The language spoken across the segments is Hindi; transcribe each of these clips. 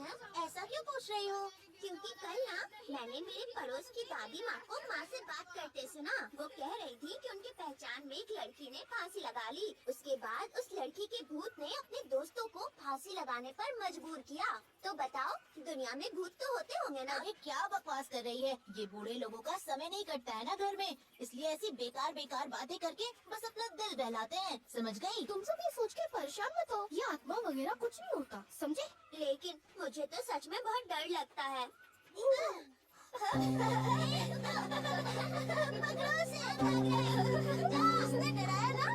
मैडम, ऐसा क्यों पूछ रही हो? क्योंकि कल ना मैंने मेरे पड़ोस की दादी माँ को माँ से बात करते सुना। वो कह रही थी कि उनकी पहचान में एक लड़की ने फांसी लगा ली। उसके बाद उस लड़की के भूत ने अपने दोस्तों को फांसी लगाने पर मजबूर किया। तो बताओ, दुनिया में भूत तो होते होंगे ना? अरे क्या बकवास कर रही है? ये बूढ़े लोगों का समय नहीं कटता है ना घर में, इसलिए ऐसी बेकार बेकार बातें करके बस अपना दिल बहलाते हैं, समझ गई? तुम सब ये सोच के परेशान मत हो, ये आत्मा वगैरह कुछ नहीं होता, समझे? लेकिन मुझे तो सच में बहुत डर लगता है। पकड़ो उसे, उसने डराया ना।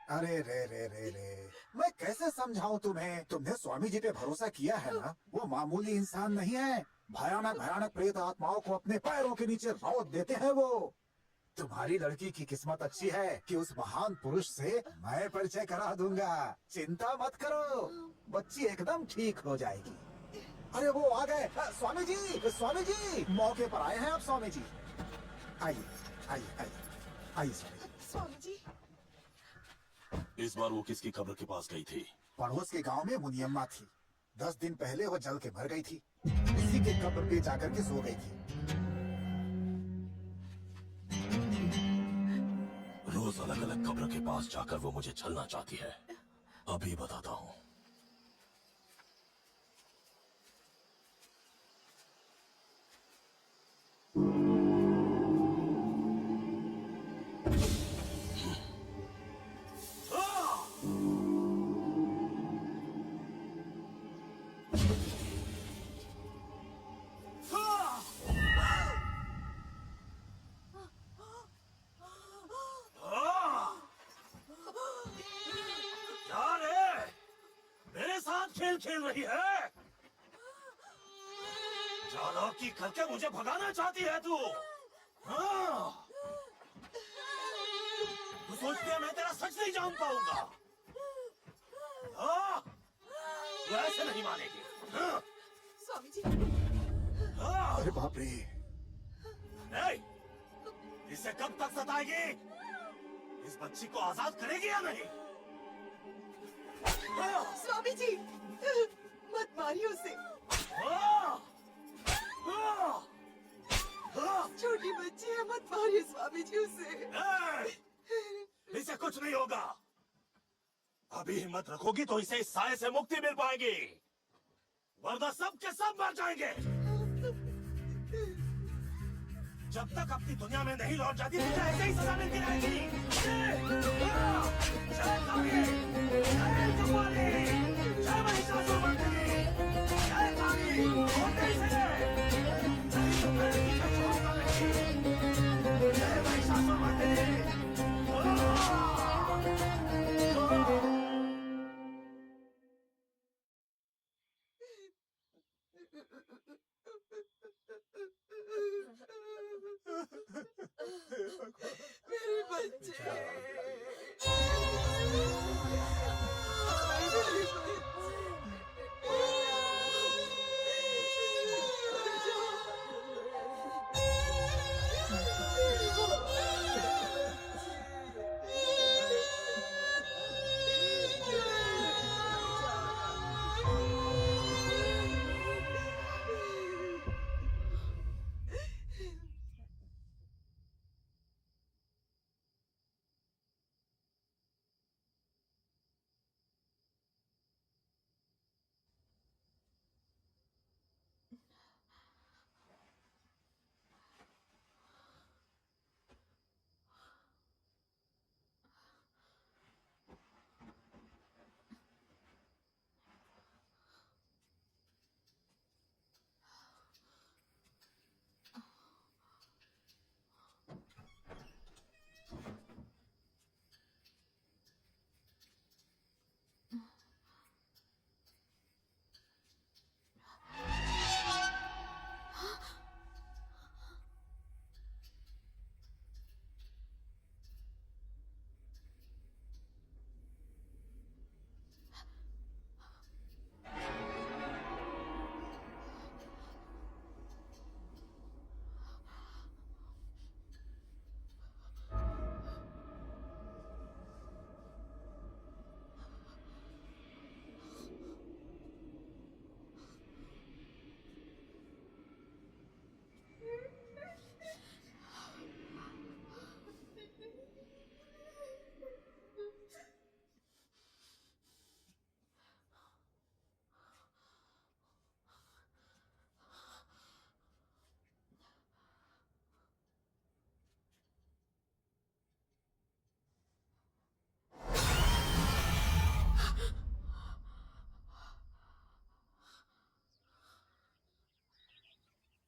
अरे रे रे रे रे, मैं कैसे समझाऊं तुम्हें? तुमने स्वामी जी पे भरोसा किया है ना? वो मामूली इंसान नहीं है। भयानक भयानक प्रेत आत्माओं को अपने पैरों के नीचे रौंद देते हैं वो। तुम्हारी लड़की की किस्मत अच्छी है कि उस महान पुरुष से मैं परिचय करा दूंगा। चिंता मत करो, बच्ची एकदम ठीक हो जाएगी। अरे वो आ गए। स्वामी जी, स्वामी जी, मौके पर आए हैं आप स्वामी जी। आइए आइए आइए आइए स्वामी जी। स्वामी जी, इस बार वो किसकी कब्र के पास गई थी? पड़ोस के गांव में मुनियम्मा थी। 10 दिन पहले वो जल के मर गई थी। उसी के कब्र पे जाकर के सो गई थी। रोज अलग अलग कब्र के पास जाकर वो मुझे छलना चाहती है। अभी बताता हूँ। क्या रे? मेरे साथ खेल खेल रही है? जा चालाकी करके मुझे भगाना चाहती है तू? हाँ? तू सोचती है मैं तेरा सच नहीं जान पाऊंगा? हाँ? तू ऐसे नहीं मानेगी। हाँ? स्वामी जी, हाँ? अरे बाप रे, नहीं, इसे कब तक सताएगी? इस बच्ची को आजाद करेगी या नहीं? हाँ? स्वामी जी, मत मारिए उसे। हाँ? हाँ? हाँ? छोटी बच्ची है, मत मारिए स्वामी जी उसे। ए! इसे कुछ नहीं होगा। अभी हिम्मत रखोगी तो इसे इस साए से मुक्ति मिल पाएगी, वरना सब के सब मर जाएंगे। जब तक अपनी दुनिया में नहीं लौट जाती तुझे ऐसे ही सजा मिलती रहेगी। जय काली, जय चुपाली, जय महिषासुरमर्दिनी, जय काली, उठे से। नहीं तो मैं पीछे छोड़ूंगा नहीं। जय महिषासुरमर्दिनी। मेरे बच्चे,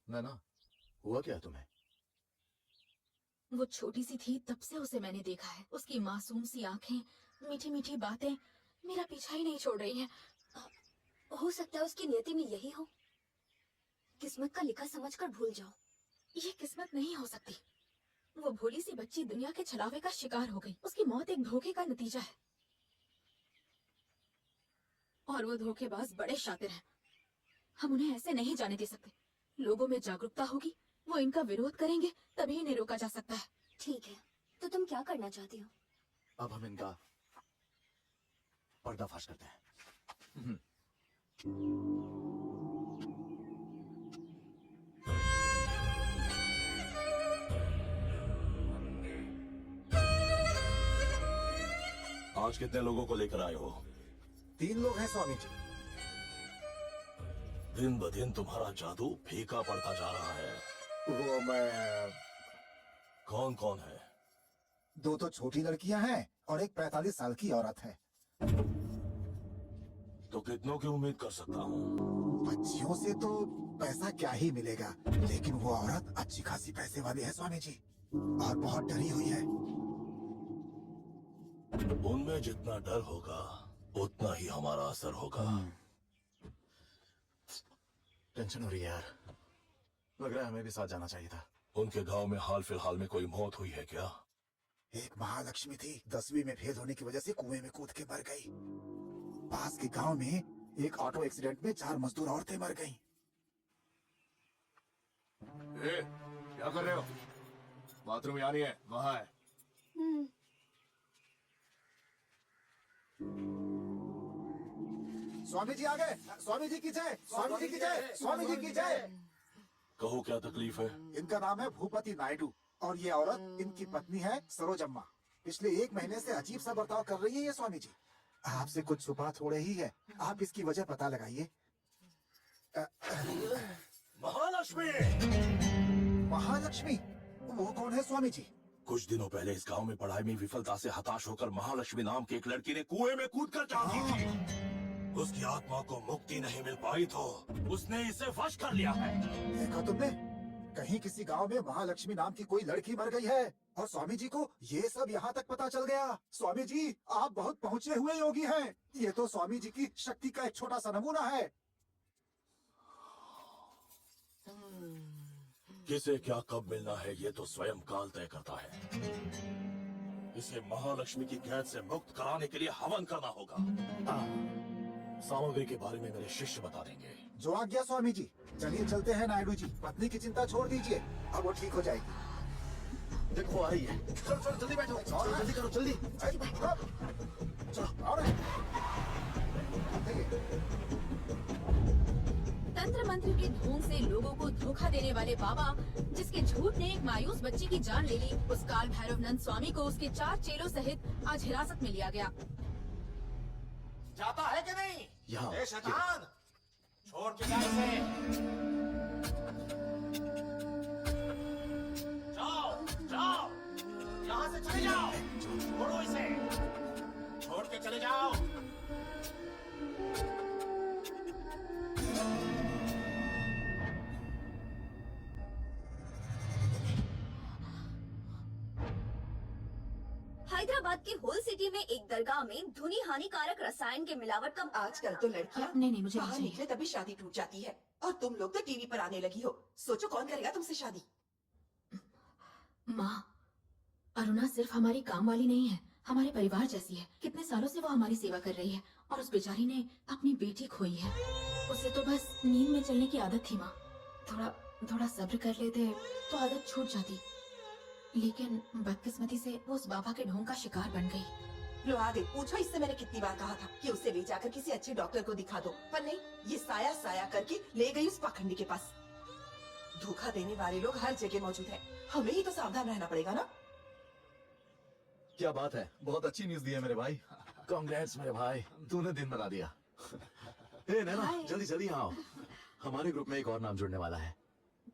नैना, हुआ क्या तुम्हें? वो छोटी सी थी तब से उसे मैंने देखा है। उसकी मासूम सी आंखें, मीठी मीठी बातें मेरा पीछा ही नहीं छोड़ रही हैं। हो सकता है उसकी नियति में यही हो, किस्मत का लिखा समझकर भूल जाओ। ये किस्मत नहीं हो सकती। वो भोली सी बच्ची दुनिया के छलावे का शिकार हो गई। उसकी मौत एक धोखे का नतीजा है, और वो धोखेबाज बड़े शातिर हैं। हम उन्हें ऐसे नहीं जाने दे सकते। लोगों में जागरूकता होगी, वो इनका विरोध करेंगे, तभी इन्हें रोका जा सकता है। ठीक है, तो तुम क्या करना चाहती हो? अब हम इनका पर्दाफाश करते हैं। आज कितने लोगों को लेकर आए हो? 3 लोग हैं स्वामी जी। दिन ब दिन तुम्हारा जादू फीका पड़ता जा रहा है। वो मैं कौन कौन है? 2 तो छोटी लड़कियां हैं और एक 45 साल की औरत है। तो कितनों की उम्मीद कर सकता हूँ? बच्चियों से तो पैसा क्या ही मिलेगा, लेकिन वो औरत अच्छी खासी पैसे वाली है स्वामी जी, और बहुत डरी हुई है। उनमें जितना डर होगा उतना ही हमारा असर होगा। टेंशन हो रही है यार। लग रहा है हमें भी साथ जाना चाहिए था। उनके गांव में हाल फिलहाल में कोई मौत हुई है क्या? एक महालक्ष्मी थी, 10वीं में फेल होने की वजह से कुएं में कूद के मर गई। पास के गांव में एक ऑटो एक्सीडेंट में 4 मजदूर औरतें मर गईं। क्या कर रहे हो? बाथरूम यहाँ नहीं है, वहाँ है। स्वामी जी आ गए। स्वामी जी की जय, स्वामी जी की जय, स्वामी जी की जय। कहो क्या तकलीफ है? इनका नाम है भूपति नायडू और ये औरत इनकी पत्नी है सरोजम्मा। पिछले 1 महीने से अजीब सा बर्ताव कर रही है ये स्वामी जी। आपसे कुछ छुपा थोड़े ही है, आप इसकी वजह पता लगाइए। महालक्ष्मी! महालक्ष्मी? वो कौन है स्वामी जी? कुछ दिनों पहले इस गांव में पढ़ाई में विफलता से हताश होकर महालक्ष्मी नाम की एक लड़की ने कुएं में कूदकर जान दी थी। उसकी आत्मा को मुक्ति नहीं मिल पाई तो उसने इसे वश कर लिया है। देखा तुमने? कहीं किसी गांव में महालक्ष्मी नाम की कोई लड़की मर गई है और स्वामी जी को ये सब यहाँ तक पता चल गया। स्वामी जी, आप बहुत पहुँचे हुए योगी हैं। ये तो स्वामी जी की शक्ति का एक छोटा सा नमूना है। किसे क्या कब मिलना है ये तो स्वयं काल तय करता है। इसे महालक्ष्मी की कैद से मुक्त कराने के लिए हवन करना होगा। सामग्री के बारे में मेरे शिष्य बता देंगे। जो आज्ञा स्वामी जी। चलिए चलते हैं नायडू जी, पत्नी की चिंता छोड़ दीजिए, अब वो ठीक हो जाएगी। देखो आ रही है। चलो चलो जल्दी बैठो, चलो जल्दी करो जल्दी। चलो और तंत्र मंत्र के ढोंग से लोगों को धोखा देने वाले बाबा, जिसके झूठ ने एक मायूस बच्ची की जान ले ली, उस काल भैरव नंद स्वामी को उसके 4 चेलों सहित आज हिरासत में लिया गया। जाता है कि नहीं? यहाँ ए शैतान, छोड़ के जा इसे। जाओ जाओ, यहाँ से चले जाओ। छोड़ो इसे, छोड़ के चले जाओ। हैदराबाद की होल सिटी में एक दरगाह में धुनी हानिकारक रसायन के मिलावट का आजकल तो लड़कियां नहीं मुझे बाहर नहीं निकले तभी शादी टूट जाती है और तुम लोग तो टीवी पर आने लगी हो। सोचो कौन करेगा तुमसे शादी। माँ, अरुणा सिर्फ हमारी काम वाली नहीं है, हमारे परिवार जैसी है। कितने सालों से वो हमारी सेवा कर रही है और उस बेचारी ने अपनी बेटी खोई है। उसे तो बस नींद में चलने की आदत थी माँ। थोड़ा सब्र कर लेते तो आदत छूट जाती, लेकिन बदकिस्मती से वो उस बाबा के ढोंग का शिकार बन गई। लो आ गई। पूछो इससे मैंने कितनी बार कहा था कि उसे ले जाकर किसी अच्छे डॉक्टर को दिखा दो, पर नहीं, ये साया साया करके ले गई उस पाखंडी के पास। धोखा देने वाले लोग हर जगह मौजूद हैं। हमें ही तो सावधान रहना पड़ेगा ना। क्या बात है, बहुत अच्छी न्यूज दी है मेरे भाई। कांग्रेट्स मेरे भाई, तूने दिन बना दिया। ए नैना, जल्दी जल्दी आओ। हमारे ग्रुप में एक और नाम जुड़ने वाला है।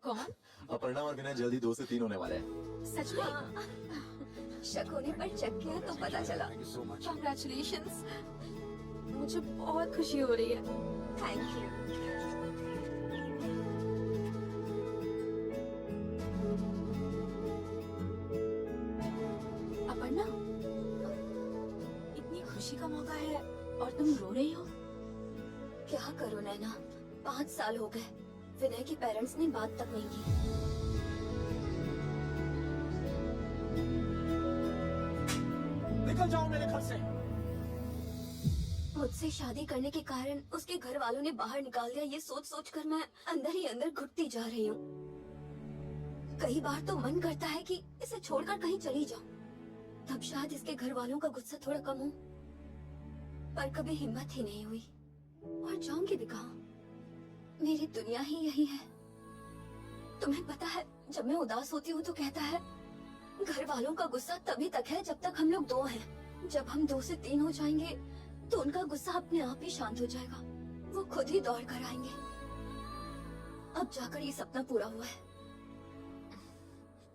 कौन? अपर्णा और विनय जल्दी 2 से 3 होने वाले हैं। सच में? शक होने पर चेक किया तो पता चला। Congratulations! मुझे बहुत खुशी हो रही है। Thank you. अपर्णा, इतनी खुशी का मौका है और तुम रो रही हो? क्या करूं नैना, 5 साल हो गए, विनय के पेरेंट्स ने बात तक नहीं की। निकल जाओ मेरे घर से। मुझसे शादी करने के कारण उसके घर वालों ने बाहर निकाल दिया, ये सोच सोच कर मैं अंदर ही अंदर घुटती जा रही हूँ। कई बार तो मन करता है कि इसे छोड़कर कहीं चली जाऊं, तब शायद इसके घर वालों का गुस्सा थोड़ा कम हो, पर कभी हिम्मत ही नहीं हुई। और जाऊंगी भी कहाँ? मेरी दुनिया ही यही है। तुम्हें पता है, जब मैं उदास होती हूँ तो कहता है घर वालों का गुस्सा तभी तक है जब तक हम लोग 2 हैं। जब हम 2 से 3 हो जाएंगे तो उनका गुस्सा अपने आप ही शांत हो जाएगा, वो खुद ही दौड़ कर आएंगे। अब जाकर ये सपना पूरा हुआ है।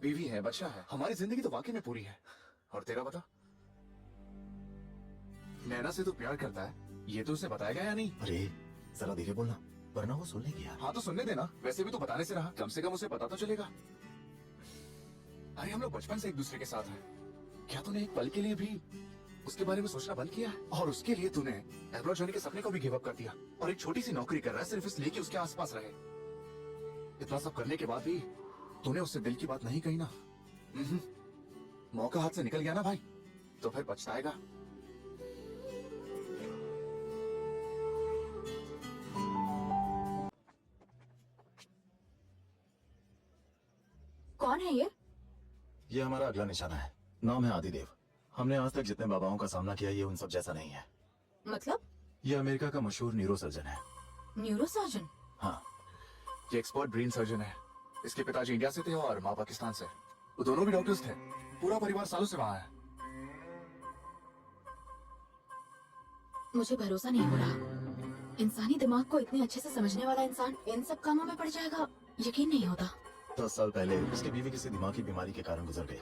बीवी है, बच्चा है, हमारी जिंदगी तो वाकई में पूरी है। और तेरा बता, नैना से तू प्यार करता है, ये तो उसे बताया गया या नहीं? अरे जरा धीरे बोलना, वरना वो सुन लेगी यार। हाँ तो सुनने देना, वैसे भी तो बताने से रहा, कम से कम उसे पता तो चलेगा। अरे हम लोग बचपन से एक दूसरे के साथ हैं, क्या तूने एक पल के लिए भी उसके बारे में सोचना बंद किया? और उसके लिए तूने अब्रॉड जाने के सपने को भी गिव अप कर दिया और एक छोटी सी नौकरी कर रहा है सिर्फ इसलिए कि उसके आसपास रहे। इतना सब करने के बाद भी तूने उससे दिल की बात नहीं कही ना। मौका हाथ से निकल गया ना भाई, तो फिर पछताएगा। कौन है ये हमारा अगला निशाना है। नाम है आदिदेव। हमने आज तक जितने बाबाओं का सामना किया ये उन सब जैसा नहीं है। मतलब? ये अमेरिका का मशहूर न्यूरो सर्जन है। Neuro surgeon? हाँ, ये एक्सपर्ट ब्रेन सर्जन है। इसके पिताजी इंडिया से थे और माँ पाकिस्तान से। वो दोनों भी डॉक्टर्स थे। पूरा परिवार सालों से वहाँ है। मुझे भरोसा नहीं हो रहा। इंसानी दिमाग को इतने अच्छे से समझने वाला इंसान इन सब कामों में पड़ जाएगा, यकीन नहीं होता। 10 साल पहले उसकी बीवी किसी दिमागी बीमारी के कारण गुजर गई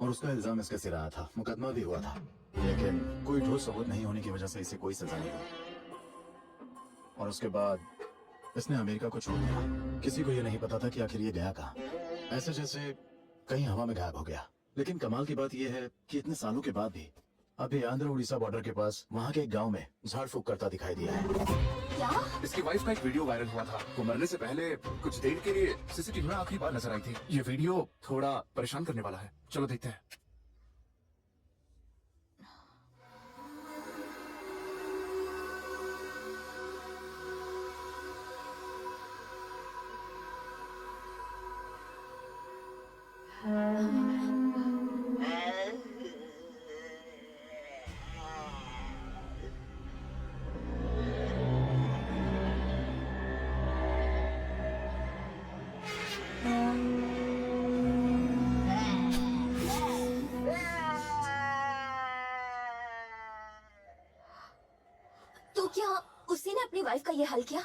और उसका इल्जाम इसके सिर आया था। मुकदमा भी हुआ था, लेकिन कोई ठोस सबूत नहीं होने की वजह से इसे कोई सजा नहीं हुई। और उसके बाद इसने अमेरिका को छोड़ दिया। किसी को ये नहीं पता था कि आखिर ये गया कहाँ। ऐसे जैसे कहीं हवा में गायब हो गया। लेकिन कमाल की बात यह है कि इतने सालों के बाद भी अभी आंध्र उड़ीसा बॉर्डर के पास वहाँ के एक गांव में झाड़ फूक करता दिखाई दिया है। क्या? इसकी वाइफ का एक वीडियो वायरल हुआ था। वो मरने से पहले कुछ देर के लिए सीसीटीवी में आखिरी बार नजर आई थी। ये वीडियो थोड़ा परेशान करने वाला है। चलो देखते हैं। तो क्या उसी ने अपनी वाइफ का ये हल किया?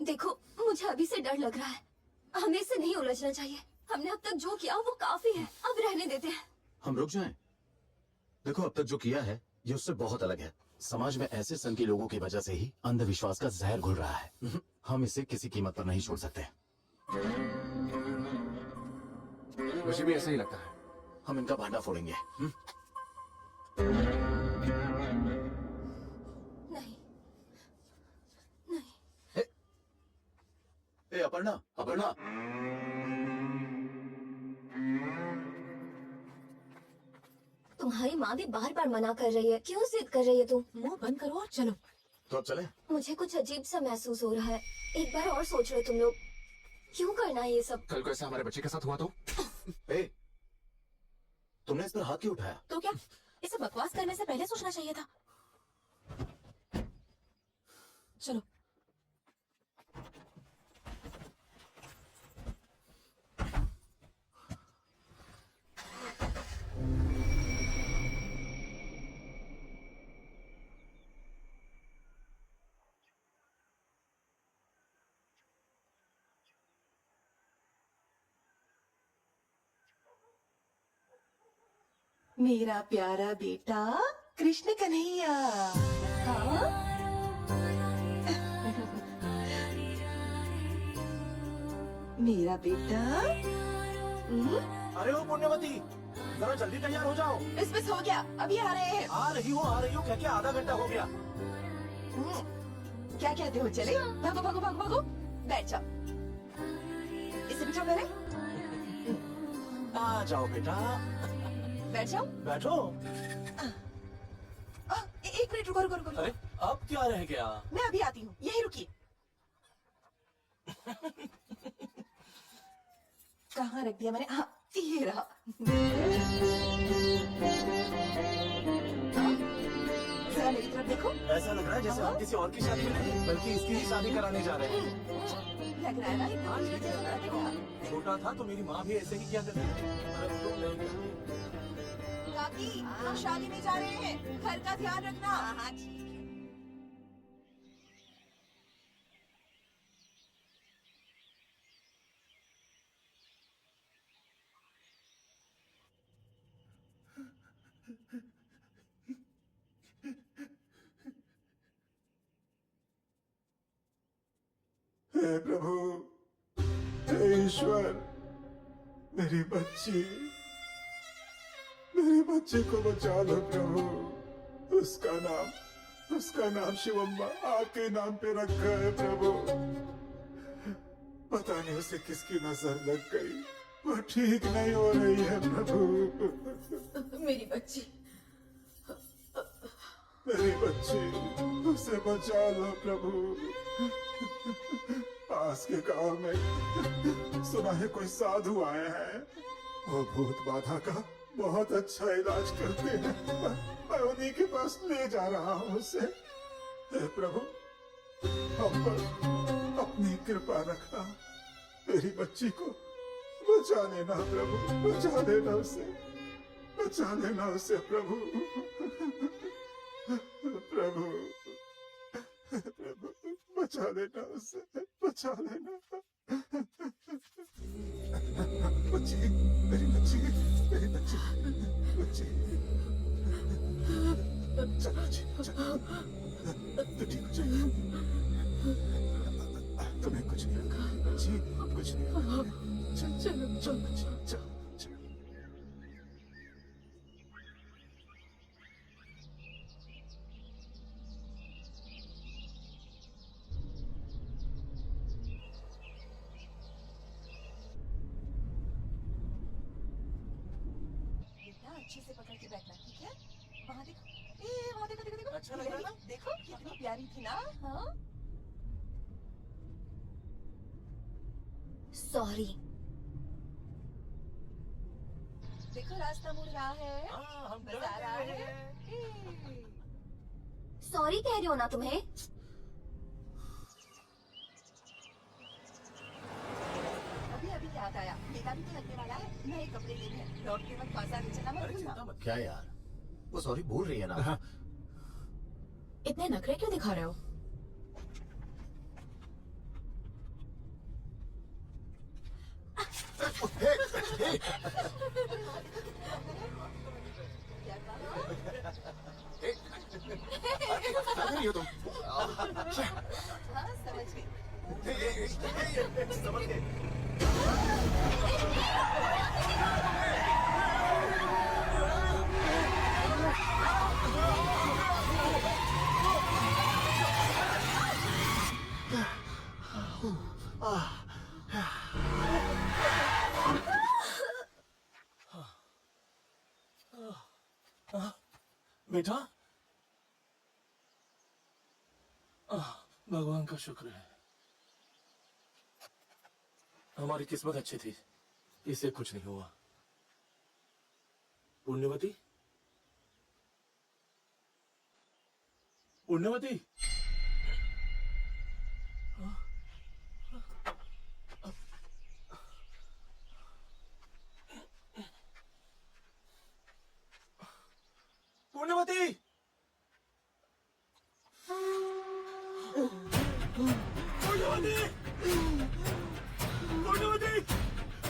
देखो, मुझे अभी से डर लग रहा है। हमें इससे नहीं उलझना चाहिए। हमने अब तक जो किया वो काफी है। अब रहने देते हैं। हम रुक जाएं? देखो, अब तक जो किया है ये उससे बहुत अलग है। समाज में ऐसे सनकी लोगों की वजह से ही अंधविश्वास का जहर घुल रहा है। हम इसे किसी कीमत पर नहीं छोड़ सकते। मुझे भी ऐसा ही लगता है। हम इनका भांडा फोड़ेंगे। नहीं, नहीं। ए अपर्णा, अपर्णा। तुम्हारी माँ भी बार बार मना कर रही है। क्यों जिद कर रही है तुम? मुंह बंद करो और चलो। तो अब चले? मुझे कुछ अजीब सा महसूस हो रहा है। एक बार और सोच लो तुम लोग। क्यों करना है ये सब? कल को ऐसा हमारे बच्चे के साथ हुआ तो? ए, तुमने इस पर हाथ क्यों उठाया? तो क्या इसे बकवास करने से पहले सोचना चाहिए था। चलो। मेरा प्यारा बेटा कृष्ण कन्हैया। हाँ? मेरा बेटा। अरे ओ पुण्यवती, जरा जल्दी तैयार हो जाओ। मिस हो गया, अभी आ रहे हैं। आ रही हूँ क्या आधा घंटा हो गया। क्या कहते हो? चले? भागो भागो भागो भागो। बैठ जाओ। इसे बिठाओ मेरे। आ जाओ बेटा, बैठ जाओ। बैठो। एक मिनट रुको रुको रुको। अरे अब क्या रह गया? मैं अभी आती हूँ, यही रुकिए। कहाँ रख दिया मैंने? हाँ, ये रहा। जरा मेरी तरफ देखो। ऐसा लग रहा है जैसे हम किसी और की शादी में नहीं बल्कि इसकी ही शादी कराने जा रहे हैं। लग रहा है ना, ये बहुत चीजें बना देगा। छोटा था तो मेरी माँ भी ऐसे ही किया करती थी। अब तो नहीं करती। काकी, हम शादी में जा रहे हैं, घर का ध्यान रखना। हाँ ठीक है। हे प्रभु, हे ईश्वर, मेरी बच्ची को बचा लो प्रभु। उसका नाम शिवम्मा आपके नाम पे रखा है प्रभु। जाने उसे किसकी नजर लग गई। वो ठीक नहीं हो रही है प्रभु। मेरी बच्ची, मेरी बच्ची, उसे बचा लो प्रभु। पास के गांव में सुना है कोई साधु आए हैं, वो भूत बाधा का बहुत अच्छा इलाज करते हैं। मैं उन्हीं के पास ले जा रहा हूँ उसे। हे प्रभु, हम पर अपनी कृपा रखना, मेरी बच्ची को बचा लेना प्रभु, बचा लेना उसे, बचा लेना उसे प्रभु। प्रभु, प्रभु, बचा लेना उसे, बचा लेना। बच्ची, मेरी बच्ची, मेरी बच्ची, बच्ची। चल बच्ची, चल। तो ठीक हो जाएगी। तुम्हें कुछ नहीं होगा बच्ची, कुछ नहीं होगा। चल चल चल बच्ची, चल चल। बेटा अच्छे से पकड़ के बैठना, ठीक है? वहाँ देखो, वहाँ देखो देखो देखो। अच्छा लग रहा है ना? देखो कितनी प्यारी थी ना? हाँ? सॉरी। देखो रास्ता मुड़ रहा है। हम मजा आ रहा है। सॉरी कह रही हो ना तुम्हें? अभी अभी याद आया, मेला भी तो लगने वाला है, नए कपड़े लेने हैं। लौट के वक्त बाजार में चला मत भूलना। क्या यार, वो सॉरी बोल रही है ना। इतने नखरे क्यों दिखा रहे हो? क्या कहा? क्या कर रही हो तुम? हाँ समझ गई। समझ गए। बेटा, भगवान का शुक्र है, हमारी किस्मत अच्छी थी, इसे कुछ नहीं हुआ। पुण्यवती, पुण्यवती, पुण्यवती, पुण्यवती, पुण्यवती,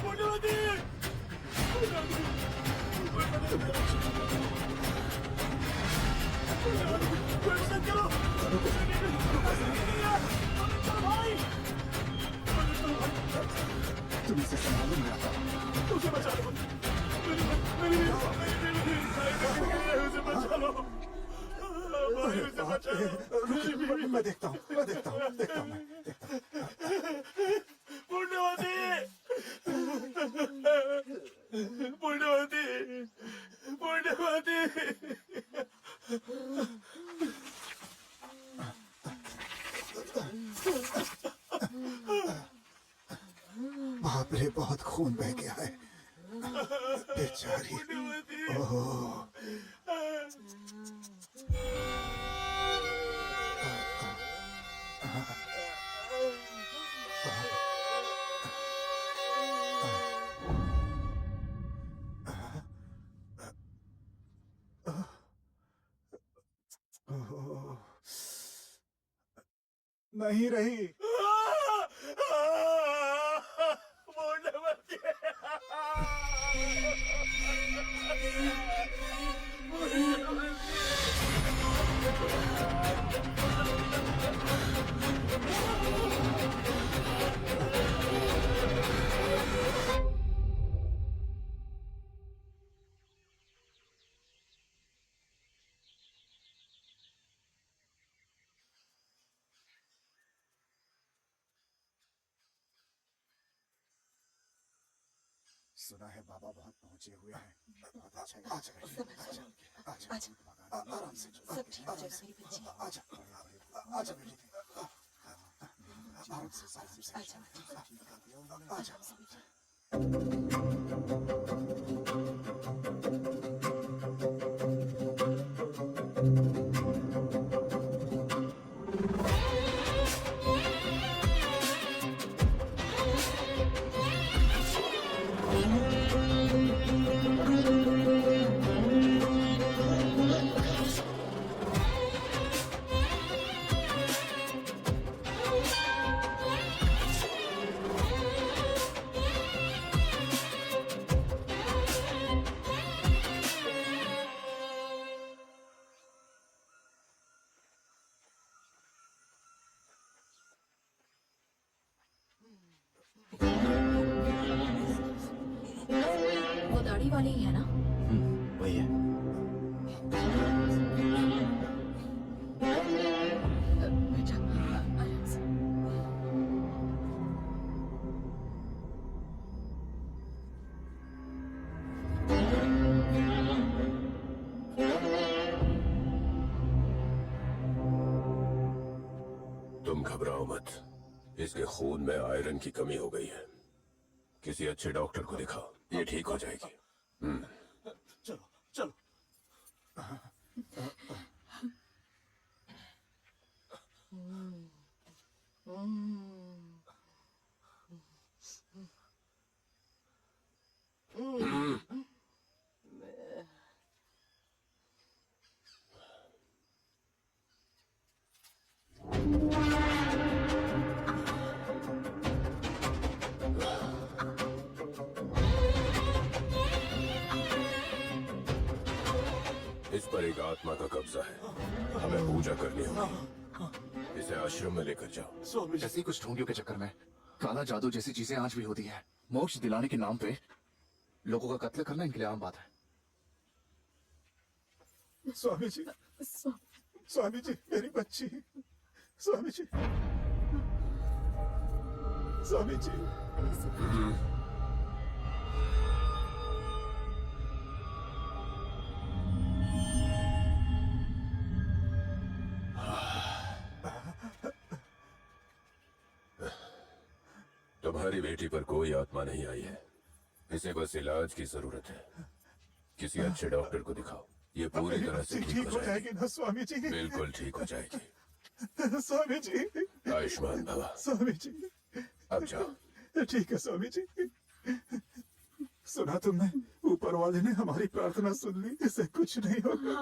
पुण्यवती, तुम इसे संभालो, मैं आता हूँ। उसे बचा लो, उसे बचा लो, भाई उसे बचा लो। रुकिए, मैं देखता हूँ, मैं देखता हूँ, देखता हूँ, मैं देखता हूँ। पुण्यवती, पुण्यवती, पुण्यवती। बाप रे, बहुत खून बह गया है बेचारी। ओह, ओह, नहीं रही। सुना है बाबा बहुत पहुंचे हुए हैं। बहुत अच्छा है। आजा आजा आजा आराम से सब ठीक हो जाएगा मेरी बच्ची। आजा आजा बेटी आराम से आजा वो दाढ़ी वाले ही है ना? वही है। बेटा आराम से। तुम घबराओ मत, इसके खून में आयरन की कमी हो गई है। किसी अच्छे डॉक्टर को दिखाओ, ये ठीक हो जाएगी। चलो चलो। इस पर एक आत्मा का कब्जा है, हमें पूजा करनी होगी। इसे आश्रम में लेकर जाओ। स्वामी जैसी कुछ ढोंगियों के चक्कर में काला जादू जैसी चीजें आज भी होती है। मोक्ष दिलाने के नाम पे लोगों का कत्ल करना इनके लिए आम बात है। स्वामी जी स्वामी जी मेरी बच्ची स्वामी जी स्वामी जी तुम्हारी बेटी पर कोई आत्मा नहीं आई है, इसे बस इलाज की जरूरत है। किसी अच्छे डॉक्टर को दिखाओ, ये पूरी तरह से ठीक हो जाएगी ना स्वामी जी। बिल्कुल ठीक हो जाएगी। स्वामी जी आयुष्मान भवा। स्वामी जी अब जाओ। ठीक है स्वामी जी। सुना तुमने, ऊपर वाले ने हमारी प्रार्थना सुन ली, इसे कुछ नहीं होगा।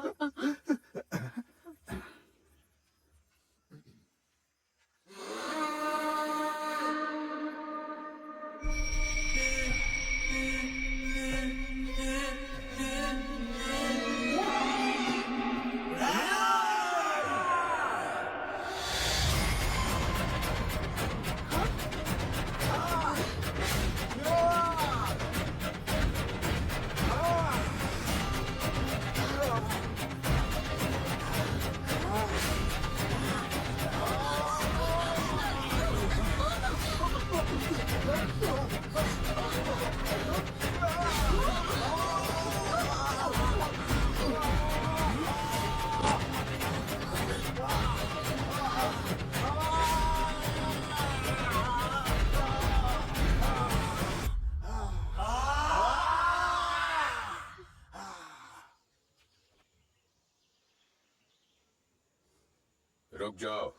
रुक जाओ।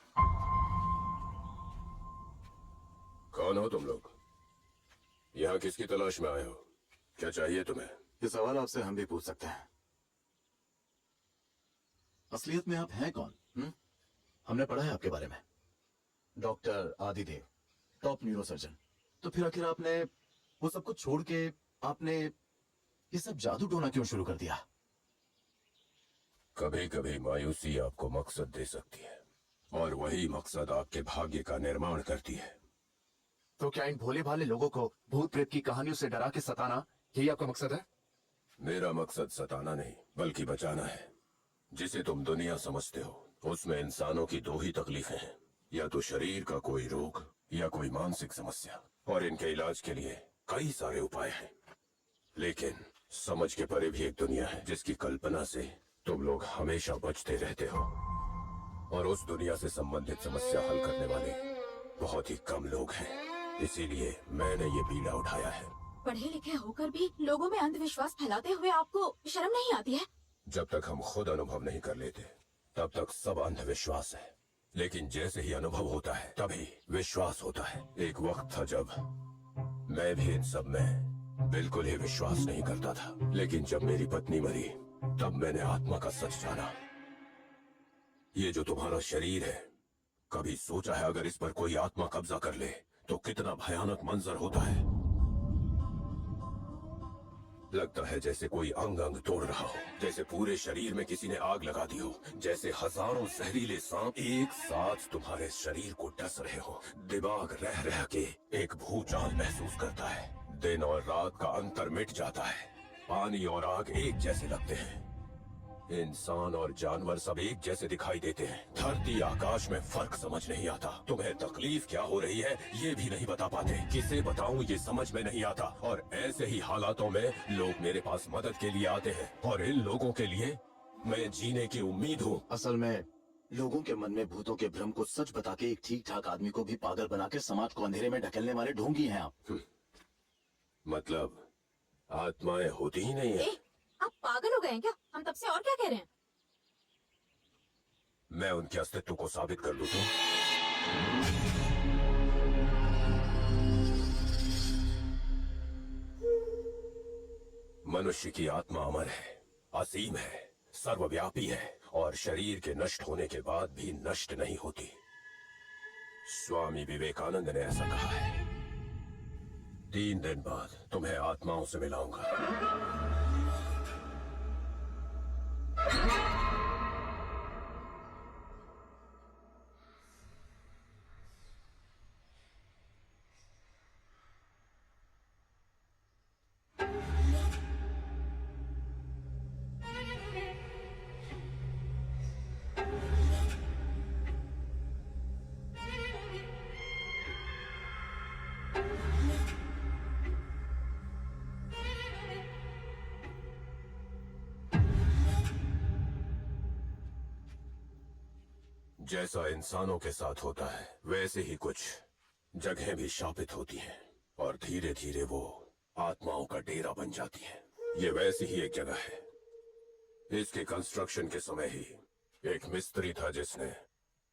कौन हो तुम लोग? यहाँ किसकी तलाश में आए हो? क्या चाहिए तुम्हें? ये सवाल आपसे हम भी पूछ सकते हैं। असलियत में आप हैं कौन? हमने पढ़ा है आपके बारे में, डॉक्टर आदिदेव, टॉप न्यूरोसर्जन। तो फिर आखिर आपने वो सब कुछ छोड़ के आपने ये सब जादू टोना क्यों शुरू कर दिया? कभी कभी मायूसी आपको मकसद दे सकती है, और वही मकसद आपके भाग्य का निर्माण करती है। तो क्या इन भोले भाले लोगों को भूत प्रेत की कहानियों से डरा के सताना यही आपका मकसद है? मेरा मकसद सताना नहीं, बल्कि बचाना है। जिसे तुम दुनिया समझते हो, उसमें इंसानों की दो ही तकलीफें हैं, या तो शरीर का कोई रोग या कोई मानसिक समस्या, और इनके इलाज के लिए कई सारे उपाय हैं। लेकिन समझ के परे भी एक दुनिया है जिसकी कल्पना से तुम लोग हमेशा बचते रहते हो, और उस दुनिया से संबंधित समस्या हल करने वाले बहुत ही कम लोग हैं। इसीलिए मैंने ये बीड़ा उठाया है। पढ़े लिखे होकर भी लोगों में अंधविश्वास फैलाते हुए आपको शर्म नहीं आती है? जब तक हम खुद अनुभव नहीं कर लेते तब तक सब अंधविश्वास है, लेकिन जैसे ही अनुभव होता है तभी विश्वास होता है। एक वक्त था जब मैं भी इन सब में बिल्कुल ही विश्वास नहीं करता था, लेकिन जब मेरी पत्नी मरी तब मैंने आत्मा का सच जाना। ये जो तुम्हारा शरीर है, कभी सोचा है अगर इस पर कोई आत्मा कब्जा कर ले तो कितना भयानक मंजर होता है? लगता है जैसे कोई अंग अंग तोड़ रहा हो, जैसे पूरे शरीर में किसी ने आग लगा दी हो, जैसे हजारों जहरीले सांप एक साथ तुम्हारे शरीर को डस रहे हो। दिमाग रह रह के एक भूचाल महसूस करता है। दिन और रात का अंतर मिट जाता है। पानी और आग एक जैसे लगते हैं। इंसान और जानवर सब एक जैसे दिखाई देते हैं। धरती आकाश में फर्क समझ नहीं आता। तुम्हें तकलीफ क्या हो रही है ये भी नहीं बता पाते। किसे बताऊं ये समझ में नहीं आता। और ऐसे ही हालातों में लोग मेरे पास मदद के लिए आते हैं, और इन लोगों के लिए मैं जीने की उम्मीद हूँ। असल में लोगों के मन में भूतों के भ्रम को सच बता के एक ठीक ठाक आदमी को भी पागल बना के समाज को अंधेरे में ढकेलने वाले ढोंगी हैं आप। मतलब आत्माएं होती ही नहीं है। आप पागल हो गए हैं क्या? हम तब से और क्या कह रहे हैं? मैं उनके अस्तित्व को साबित कर दूं तो? मनुष्य की आत्मा अमर है, असीम है, सर्वव्यापी है, और शरीर के नष्ट होने के बाद भी नष्ट नहीं होती। स्वामी विवेकानंद ने ऐसा कहा है। 3 दिन बाद तुम्हें आत्माओं से मिलाऊंगा। जैसा इंसानों के साथ होता है वैसे ही कुछ जगहें भी शापित होती हैं, और धीरे धीरे वो आत्माओं का डेरा बन जाती हैं। ये वैसी ही एक जगह है। इसके कंस्ट्रक्शन के समय ही एक मिस्त्री था जिसने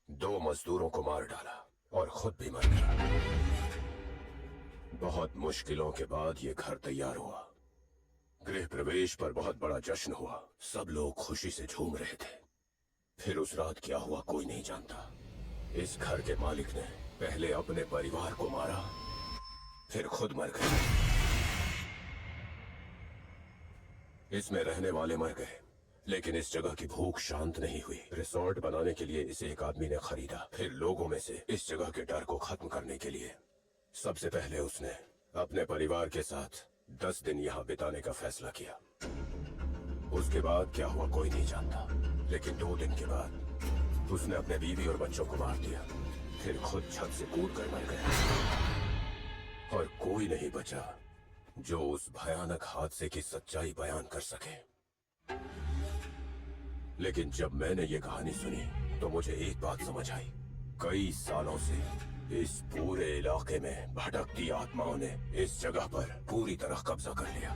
2 मजदूरों को मार डाला और खुद भी मर गया। बहुत मुश्किलों के बाद ये घर तैयार हुआ। गृह प्रवेश पर बहुत बड़ा जश्न हुआ। सब लोग खुशी से झूम रहे थे। फिर उस रात क्या हुआ कोई नहीं जानता। इस घर के मालिक ने पहले अपने परिवार को मारा, फिर खुद मर गए। इसमें रहने वाले मर गए, लेकिन इस जगह की भूख शांत नहीं हुई। रिसोर्ट बनाने के लिए इसे एक आदमी ने खरीदा। फिर लोगों में से इस जगह के डर को खत्म करने के लिए सबसे पहले उसने अपने परिवार के साथ 10 दिन यहाँ बिताने का फैसला किया। उसके बाद क्या हुआ कोई नहीं जानता, लेकिन 2 दिन के बाद उसने अपने बीवी और बच्चों को मार दिया। फिर खुद छत से कूद कर मर गया, और कोई नहीं बचा जो उस भयानक हादसे की सच्चाई बयान कर सके। लेकिन जब मैंने ये कहानी सुनी तो मुझे एक बात समझ आई। कई सालों से इस पूरे इलाके में भटकती आत्माओं ने इस जगह पर पूरी तरह कब्जा कर लिया,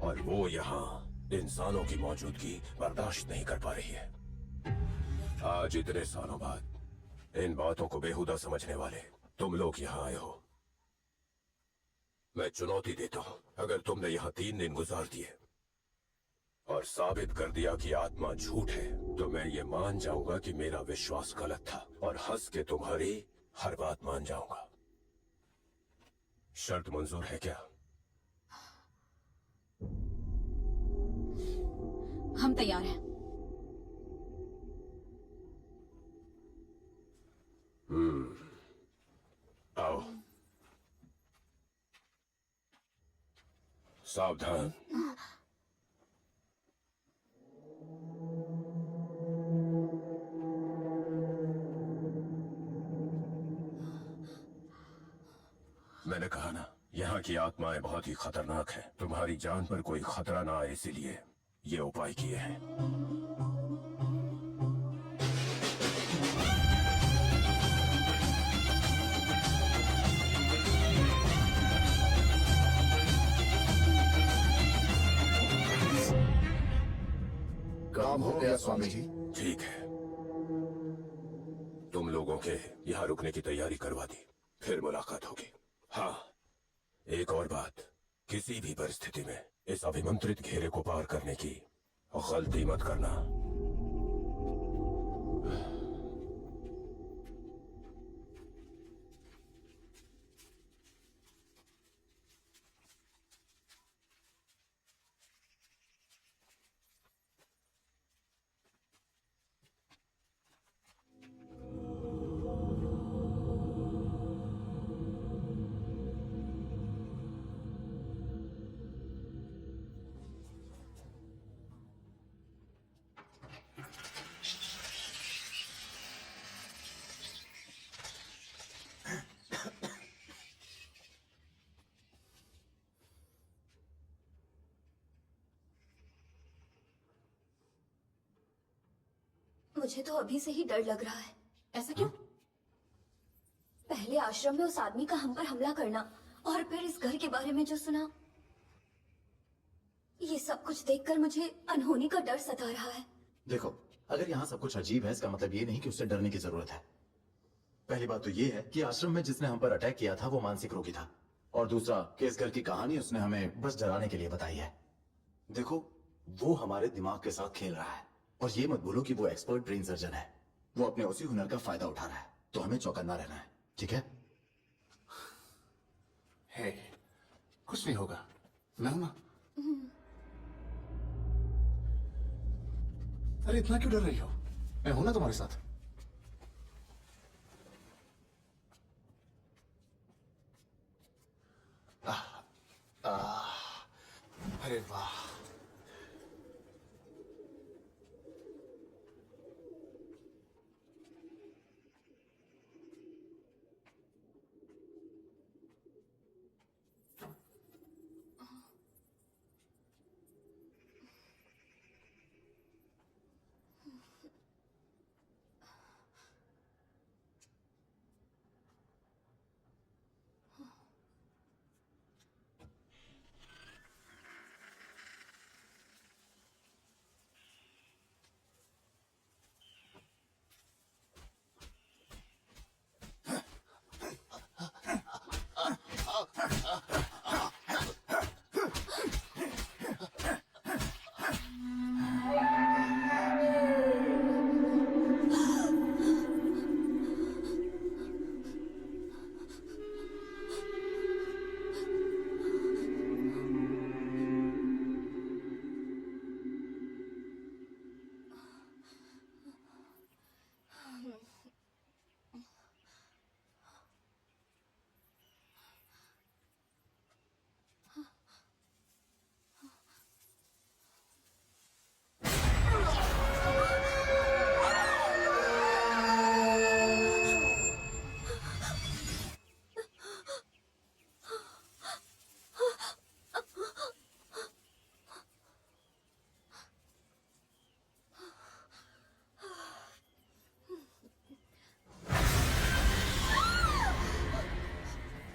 और वो यहाँ इंसानों की मौजूदगी बर्दाश्त नहीं कर पा रही है। आज इतने सालों बाद इन बातों को बेहुदा समझने वाले तुम लोग यहाँ आए हो। मैं चुनौती देता हूँ, अगर तुमने यहाँ 3 दिन गुजार दिए और साबित कर दिया कि आत्मा झूठ है, तो मैं ये मान जाऊंगा कि मेरा विश्वास गलत था, और हंस के तुम्हारी हर बात मान जाऊंगा। शर्त मंजूर है क्या? हम तैयार हैं। आओ। सावधान। मैंने कहा ना, यहाँ की आत्माएं बहुत ही खतरनाक हैं। तुम्हारी जान पर कोई खतरा ना आए इसीलिए ये उपाय किए हैं। काम हो गया स्वामी जी। ठीक है, तुम लोगों के यहाँ रुकने की तैयारी करवा दी, फिर मुलाकात होगी। हाँ, एक और बात, किसी भी परिस्थिति में इस अभिमंत्रित घेरे को पार करने की गलती मत करना। मुझे तो अभी से ही डर लग रहा है। ऐसा क्यों? पहले आश्रम में उस आदमी का हम पर हमला करना और फिर इस घर के बारे में जो सुना, ये सब कुछ देखकर मुझे अनहोनी का डर सता रहा है। देखो, अगर यहाँ सब कुछ अजीब है इसका मतलब ये नहीं कि उससे डरने की जरूरत है। पहली बात तो ये है कि आश्रम में जिसने हम पर अटैक किया था वो मानसिक रोगी था, और दूसरा कि इस घर की कहानी उसने हमें बस डराने के लिए बताई है। देखो, वो हमारे दिमाग के साथ खेल रहा है, और ये मत बोलो कि वो एक्सपर्ट ब्रेन सर्जन है। वो अपने उसी हुनर का फायदा उठा रहा है, तो हमें चौकन्ना रहना है, ठीक है? हे, कुछ नहीं होगा, मैं हूं ना। अरे इतना क्यों डर रही हो? मैं हूं ना तुम्हारे साथ। अरे वाह,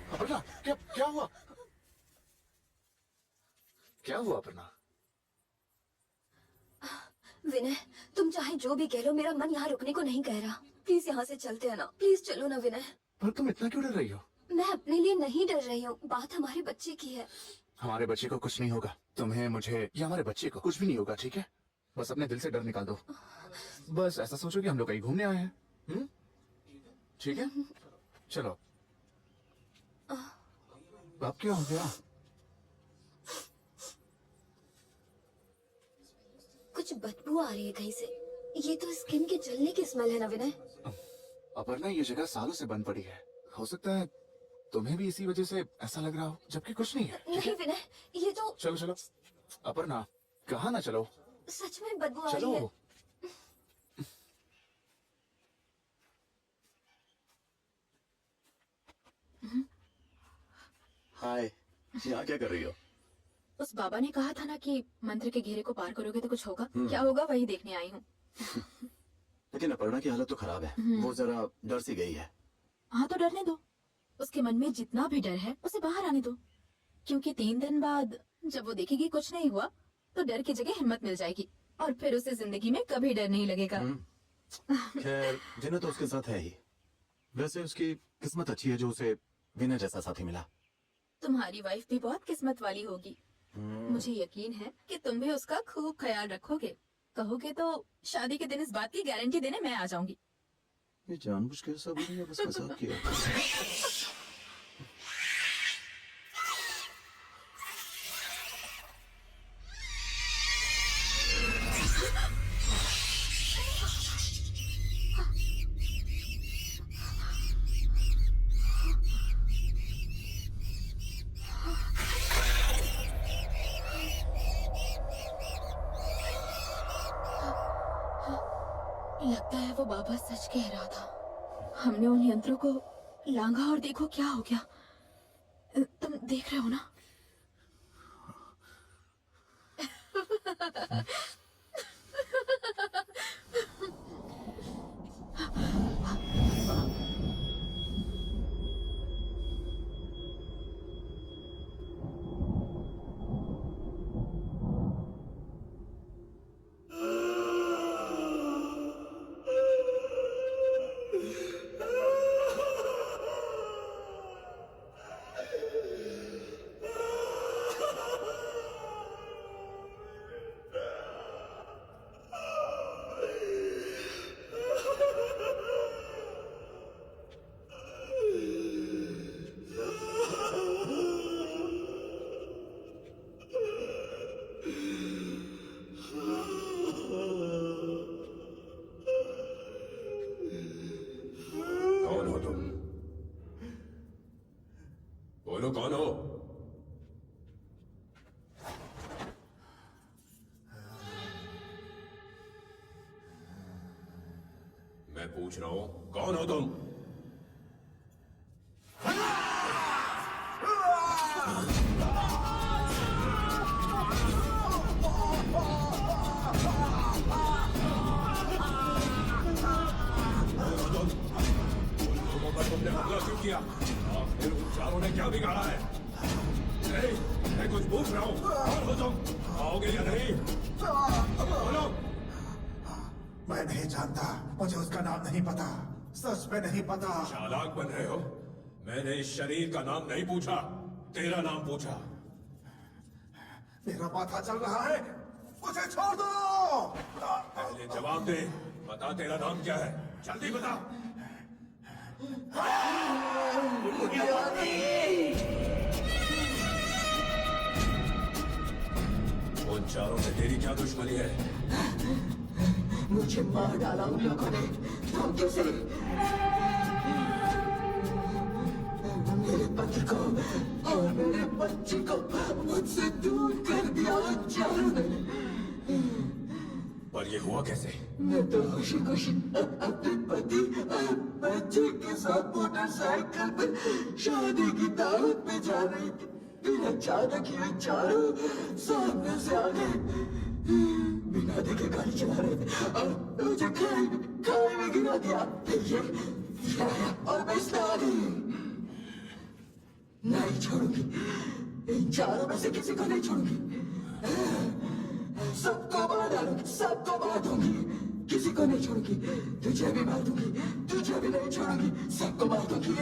अपर्णा, क्या हुआ? क्या हुआ अपर्णा? विनय, तुम चाहे जो भी कह लो, मेरा मन यहाँ रुकने को नहीं कह रहा। प्लीज यहाँ से चलते हैं ना, प्लीज चलो ना विनय। पर तुम इतना क्यों डर रही हो? मैं अपने लिए नहीं डर रही हूँ, बात हमारे बच्चे की है। हमारे बच्चे को कुछ नहीं होगा, तुम्हें, मुझे या हमारे बच्चे को कुछ भी नहीं होगा, ठीक है? बस अपने दिल से डर निकाल दो। बस ऐसा सोचो कि हम लोग कहीं घूमने आए हैं। ठीक है, चलो। अब क्या हो गया? कुछ बदबू आ रही है कहीं से। ये तो स्किन के जलने की स्मेल है ना विनय। अपर्णा, ये जगह सालों से बंद पड़ी है, हो सकता है तुम्हें भी इसी वजह से ऐसा लग रहा हो, जबकि कुछ नहीं है। नहीं विनय, ये तो चलो चलो। अपर्णा, कहाँ ना चलो, सच में बदबू आ रही चलो। है। हाय, यहाँ क्या कर रही हो? उस बाबा ने कहा था ना कि मंत्र के घेरे को पार करोगे तो कुछ होगा। हम्म। क्या होगा वही देखने आई हूँ। लेकिन अपर्णा की हालत तो खराब है। वो जरा डर सी गई है। हाँ तो डरने दो। उसके मन में जितना भी डर है उसे बाहर आने दो, क्योंकि 3 दिन बाद जब वो देखेगी कुछ नहीं हुआ तो डर की जगह हिम्मत मिल जाएगी और फिर उसे जिंदगी में कभी डर नहीं लगेगा। खैर, जिन्हें तो उसके साथ है ही। वैसे उसकी किस्मत अच्छी है जो उसे विनय जैसा साथी मिला। तुम्हारी वाइफ भी बहुत किस्मत वाली होगी। मुझे यकीन है कि तुम भी उसका खूब ख्याल रखोगे। कहोगे तो शादी के दिन इस बात की गारंटी देने मैं आ जाऊंगी। ये जानबूझ के ऐसा बोल रही है, बस मजाक किया। लगता है वो बाबा सच कह रहा था। हमने उन यंत्रों को लांघा और देखो क्या हो गया। तुम देख रहे हो ना? कौन हो तुम? बोलो कौन हो? मैं पूछ रहा हूं, कौन हो तुम? कौन हो तुम? उन लोगों पर तुमने हमला क्यों किया? आखिर उन चारों ने क्या बिगाड़ा है? नहीं, मैं कुछ पूछ रहा हूं। कौन हो तुम? आओगे या नहीं? बोलो। मैं नहीं जानता, मुझे उसका नाम नहीं पता, सच में नहीं पता। चालाक बन रहे हो। मैंने इस शरीर का नाम नहीं पूछा, तेरा नाम पूछा। मेरा माथा चल रहा है, मुझे छोड़ दो। पहले जवाब दे, बता तेरा नाम क्या है? जल्दी बता। उन चारों से तेरी क्या दुश्मनी है? मुझे मार डाला उन लोगों ने धमकी से। मेरे पति को और मेरे बच्चे को मुझसे दूर कर दिया उन चारों ने। पर ये हुआ कैसे? मैं तो खुशी खुशी अपने पति और बच्चे के साथ मोटरसाइकिल पर शादी की दावत में जा रही थी। फिर अचानक ये चारों सामने से आ गए। बिना देखे गाड़ी चला रहे थे और मुझे खाई में गिरा दिया। फिर ये आया और मैं इसमें आ गई। नहीं छोड़ूंगी, इन चारों में से किसी को नहीं छोड़ूंगी। सबको मार डालूंगी, सबको मार दूंगी, किसी को नहीं छोड़ूंगी। तुझे भी मार दूंगी, तुझे भी नहीं छोड़ूंगी, सबको मार दूंगी।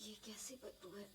ये कैसी बदबू है?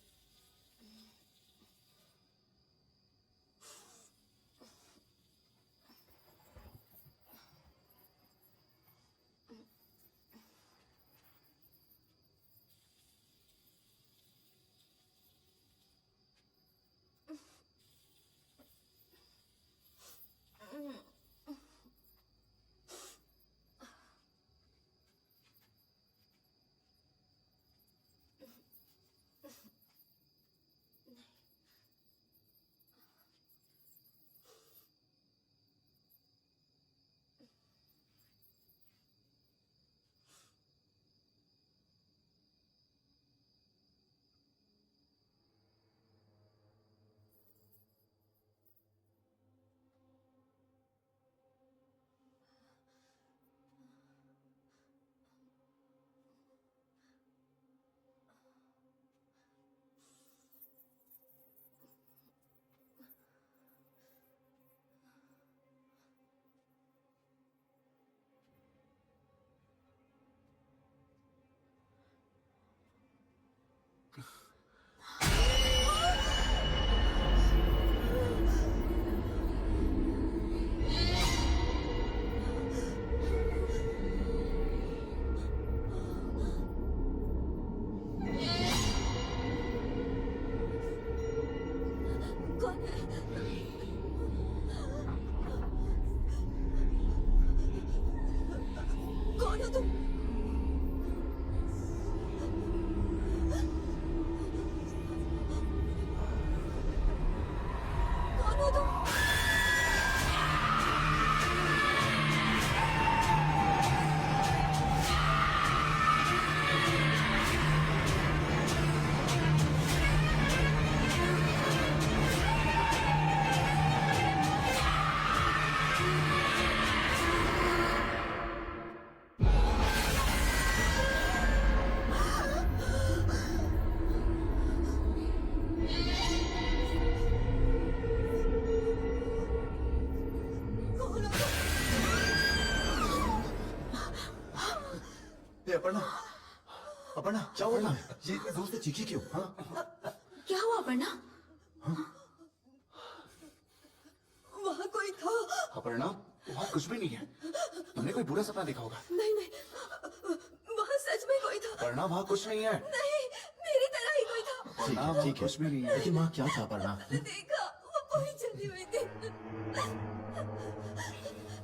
कौन हो तुम? कौन हो तुम? अपर्णा, अपर्णा क्या हुआ? ये इतनी जोर से चीखी क्यों? हाँ? क्या हुआ अपर्णा? वहाँ कोई था? अपर्णा, वहाँ कुछ भी नहीं है। तुमने कोई बुरा सपना देखा होगा। नहीं नहीं, वहाँ सच में कोई था। अपर्णा, वहाँ कुछ नहीं है। नहीं, मेरी तरह ही कोई था। अपर्णा, ठीक वहाँ है, कुछ भी नहीं है। लेकिन वहाँ क्या था अपर्णा? मैंने देखा, वो पूरी जली हुई थी।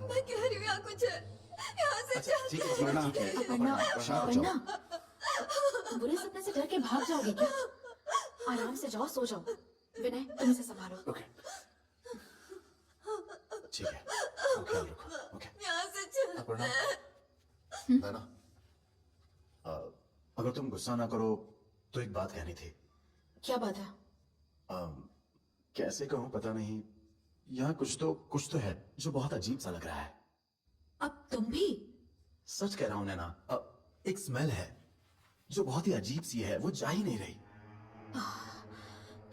मैं कह रही हूँ यहाँ कुछ है। यहाँ से अच्छा ठीक है, अपर्णा, ठीक है। अपर्णा, शांत अपर्णा, जाओ। बुरे सपने से डर के भाग जाओगे क्या? आराम से जाओ, सो जाओ। विनय, तुम इसे संभालो। ओके, ठीक है, ख्याल रखो। ओके यहाँ से चल। अपर्णा, नैना, अगर तुम गुस्सा ना करो तो एक बात कहनी थी। क्या बात है? कैसे कहूँ पता नहीं, यहाँ कुछ तो है जो बहुत अजीब सा लग रहा है। अब तुम भी? सच कह रहा हूँ नैना, एक स्मेल है जो बहुत ही अजीब सी है, वो जा ही नहीं रही।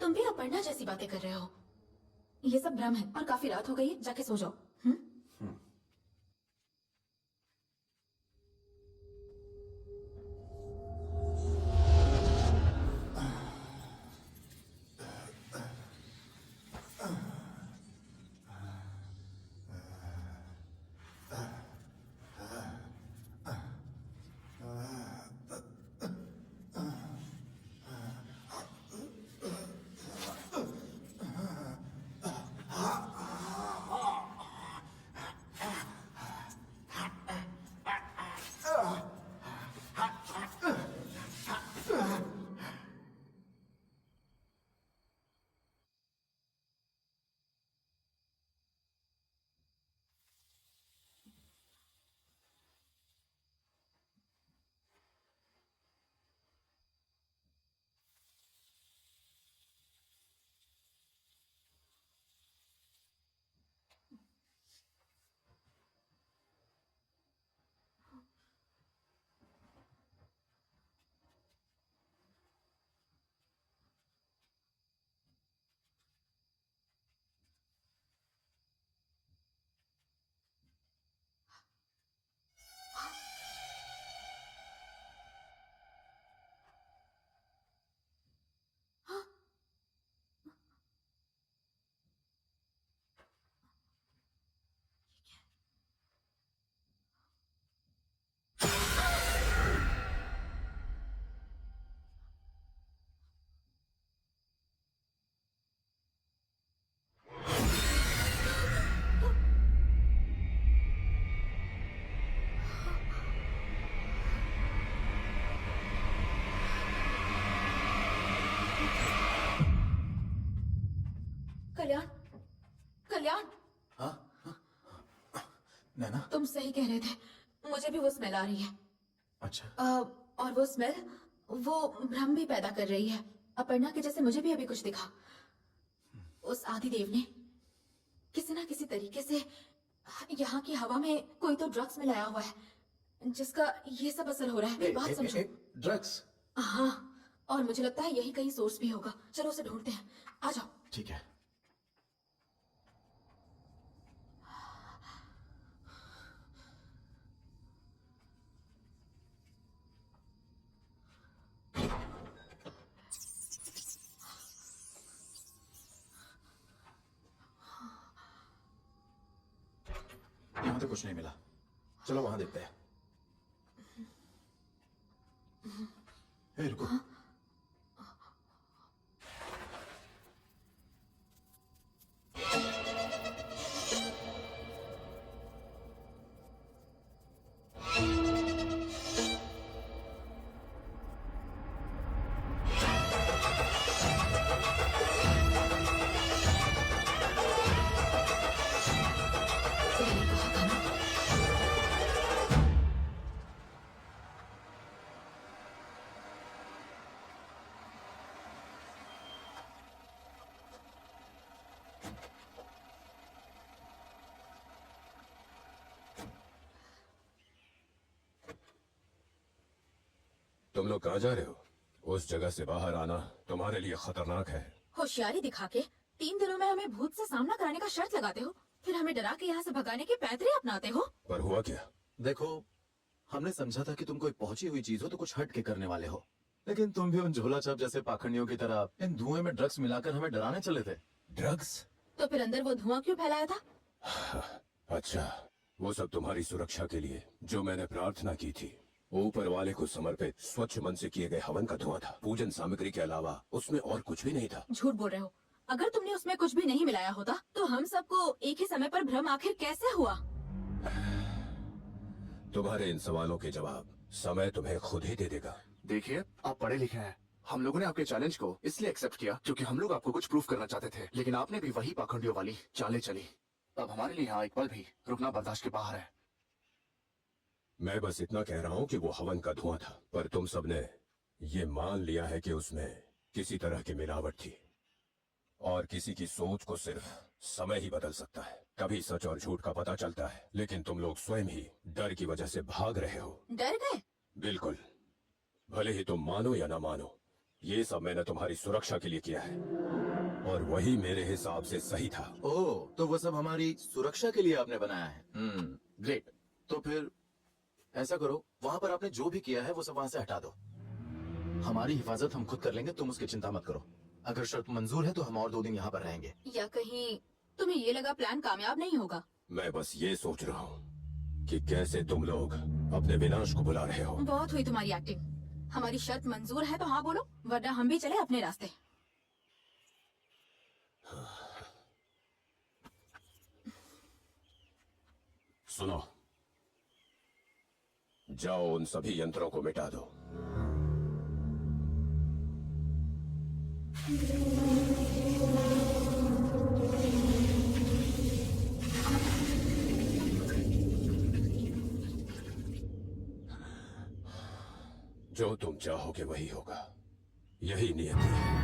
तुम भी अपर्णा जैसी बातें कर रहे हो। ये सब भ्रम है और काफी रात हो गई है, जाके सो जाओ। कल्याण, कल्याण, हाँ नैना, तुम सही कह रहे थे, मुझे भी वो स्मेल आ रही है। अच्छा और वो स्मेल वो भ्रम भी पैदा कर रही है। अपर्णा के जैसे मुझे भी अभी कुछ दिखा। उस आदिदेव ने किसी ना किसी तरीके से यहाँ की हवा में कोई तो ड्रग्स मिलाया हुआ है जिसका ये सब असर हो रहा है। मेरी बात समझो। ड्रग्स? हाँ, और मुझे लगता है यही कहीं सोर्स भी होगा। चलो उसे ढूंढते हैं, आ जाओ। ठीक है। यहाँ तो कुछ नहीं मिला, चलो वहां देखते हैं। हे रुको, मैंने कहा था ना। तुम लोग कहाँ जा रहे हो? उस जगह से बाहर आना तुम्हारे लिए खतरनाक है। होशियारी दिखा के 3 दिनों में हमें भूत से सामना कराने का शर्त लगाते हो, फिर हमें डरा के यहाँ से भगाने के पैतरे अपनाते हो। पर हुआ क्या? देखो, हमने समझा था कि तुम कोई पहुंची हुई चीज हो तो कुछ हट के करने वाले हो, लेकिन तुम भी उन झोला छाप जैसे पाखंडियों की तरह इन धुएं में ड्रग्स मिलाकर हमें डराने चले थे। ड्रग्स? तो फिर अंदर वो धुआं क्यों फैलाया था? अच्छा, वो सब तुम्हारी सुरक्षा के लिए जो मैंने प्रार्थना की थी। ऊपर वाले को समर्पित स्वच्छ मन से किए गए हवन का धुआं था। पूजन सामग्री के अलावा उसमें और कुछ भी नहीं था। झूठ बोल रहे हो। अगर तुमने उसमें कुछ भी नहीं मिलाया होता तो हम सबको एक ही समय पर भ्रम आखिर कैसे हुआ? तुम्हारे इन सवालों के जवाब समय तुम्हें खुद ही दे देगा। देखिए, आप पढ़े लिखे हैं। हम लोगों ने आपके चैलेंज को इसलिए एक्सेप्ट किया क्योंकि हम लोग आपको कुछ प्रूफ करना चाहते थे, लेकिन आपने भी वही पाखंडियों वाली चालें चली। अब हमारे लिए यहाँ एक पल भी रुकना बर्दाश्त के बाहर है। मैं बस इतना कह रहा हूँ कि वो हवन का धुआं था, पर तुम सबने ये मान लिया है कि उसमें किसी तरह की मिलावट थी। और किसी की सोच को सिर्फ समय ही बदल सकता है। कभी सच और झूठ का पता चलता है, लेकिन तुम लोग स्वयं ही डर की वजह से भाग रहे हो। डर गए? बिल्कुल, भले ही तुम मानो या ना मानो, ये सब मैंने तुम्हारी सुरक्षा के लिए किया है, और वही मेरे हिसाब से सही था। ओह, तो वो सब हमारी सुरक्षा के लिए आपने बनाया है। ग्रेट। तो फिर ऐसा करो, वहां पर आपने जो भी किया है वो सब वहां से हटा दो। हमारी हिफाजत हम खुद कर लेंगे, तुम उसकी चिंता मत करो। अगर शर्त मंजूर है तो हम और 2 दिन यहाँ पर रहेंगे। या कहीं तुम्हें ये लगा प्लान कामयाब नहीं होगा? मैं बस ये सोच रहा हूँ कि कैसे तुम लोग अपने विनाश को बुला रहे हो। बहुत हुई तुम्हारी एक्टिंग। हमारी शर्त मंजूर है तो हाँ बोलो, वरना हम भी चले अपने रास्ते। सुनो, जाओ उन सभी यंत्रों को मिटा दो। जो तुम चाहोगे वही होगा, यही नियति है।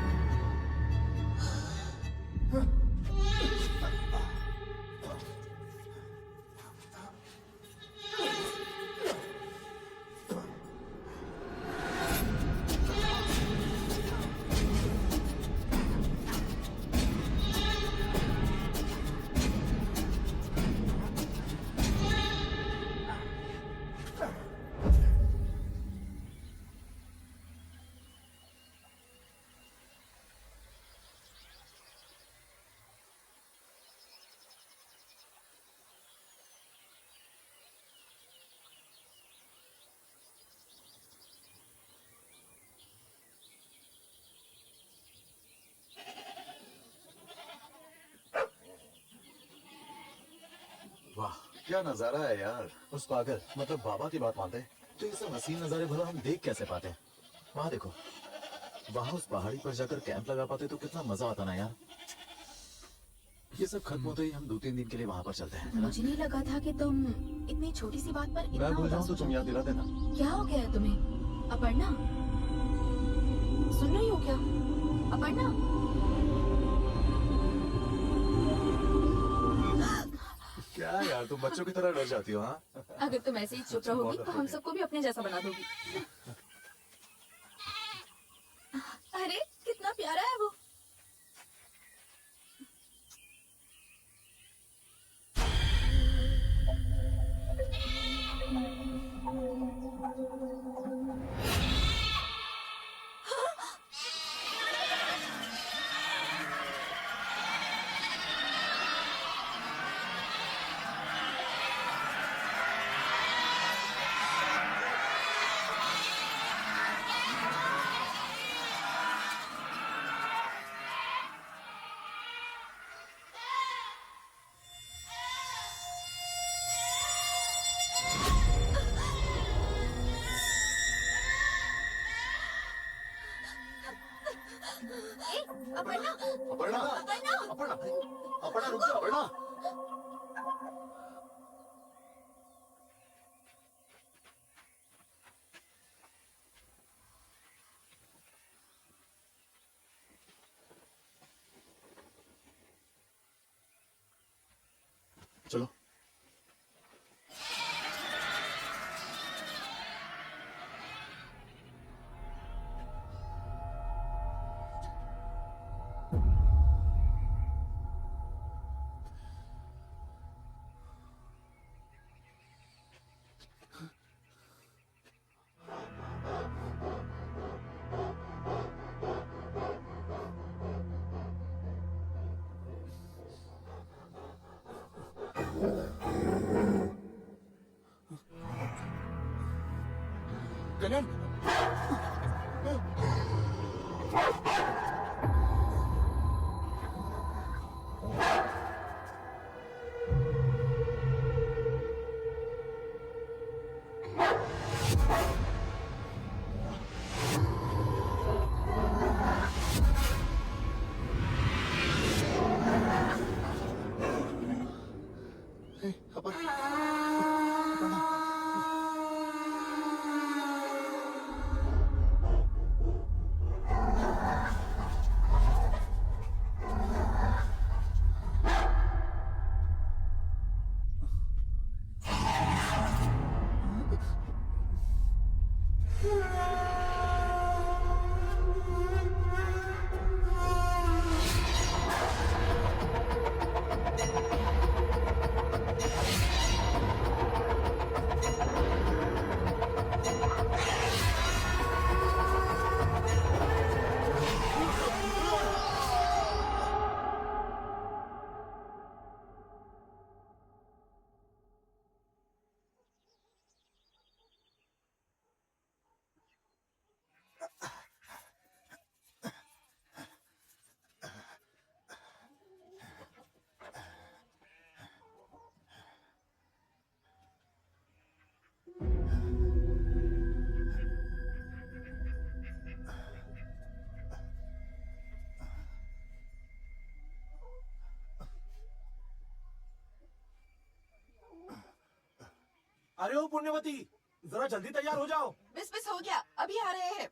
वाह, क्या नजारा है यार। उस पागल मतलब बाबा की बात मानते हैं तो ये सब हसीन नजारे भला हम देख कैसे पाते हैं। वहाँ देखो, वहाँ उस पहाड़ी पर जाकर कैंप लगा पाते तो कितना मजा आता ना यार। ये सब खत्म होते ही हम 2-3 दिन के लिए वहाँ पर चलते हैं, है ना? मुझे नहीं लगा था कि तुम इतनी छोटी सी बात पर इतना मैं भूल जाऊँ उदास तो हो तुम याद दिला देना। क्या हो गया है तुम्हें? अपर्णा, सुन रही हो क्या? अपर्णा, क्या यार, तुम बच्चों की तरह डर जाती हो, हाँ? अगर तुम ऐसे ही चुप रहोगी तो हम सबको भी अपने जैसा बना दोगी। अरे कितना प्यारा है वो। अपर्णा, अपर्णा, अपर्णा, अपर्णा रुक जाओ, अपर्णा। चलो। कल्याण, अरे ओ पुण्यवती, जरा जल्दी तैयार हो जाओ। बस हो गया, अभी आ रहे हैं।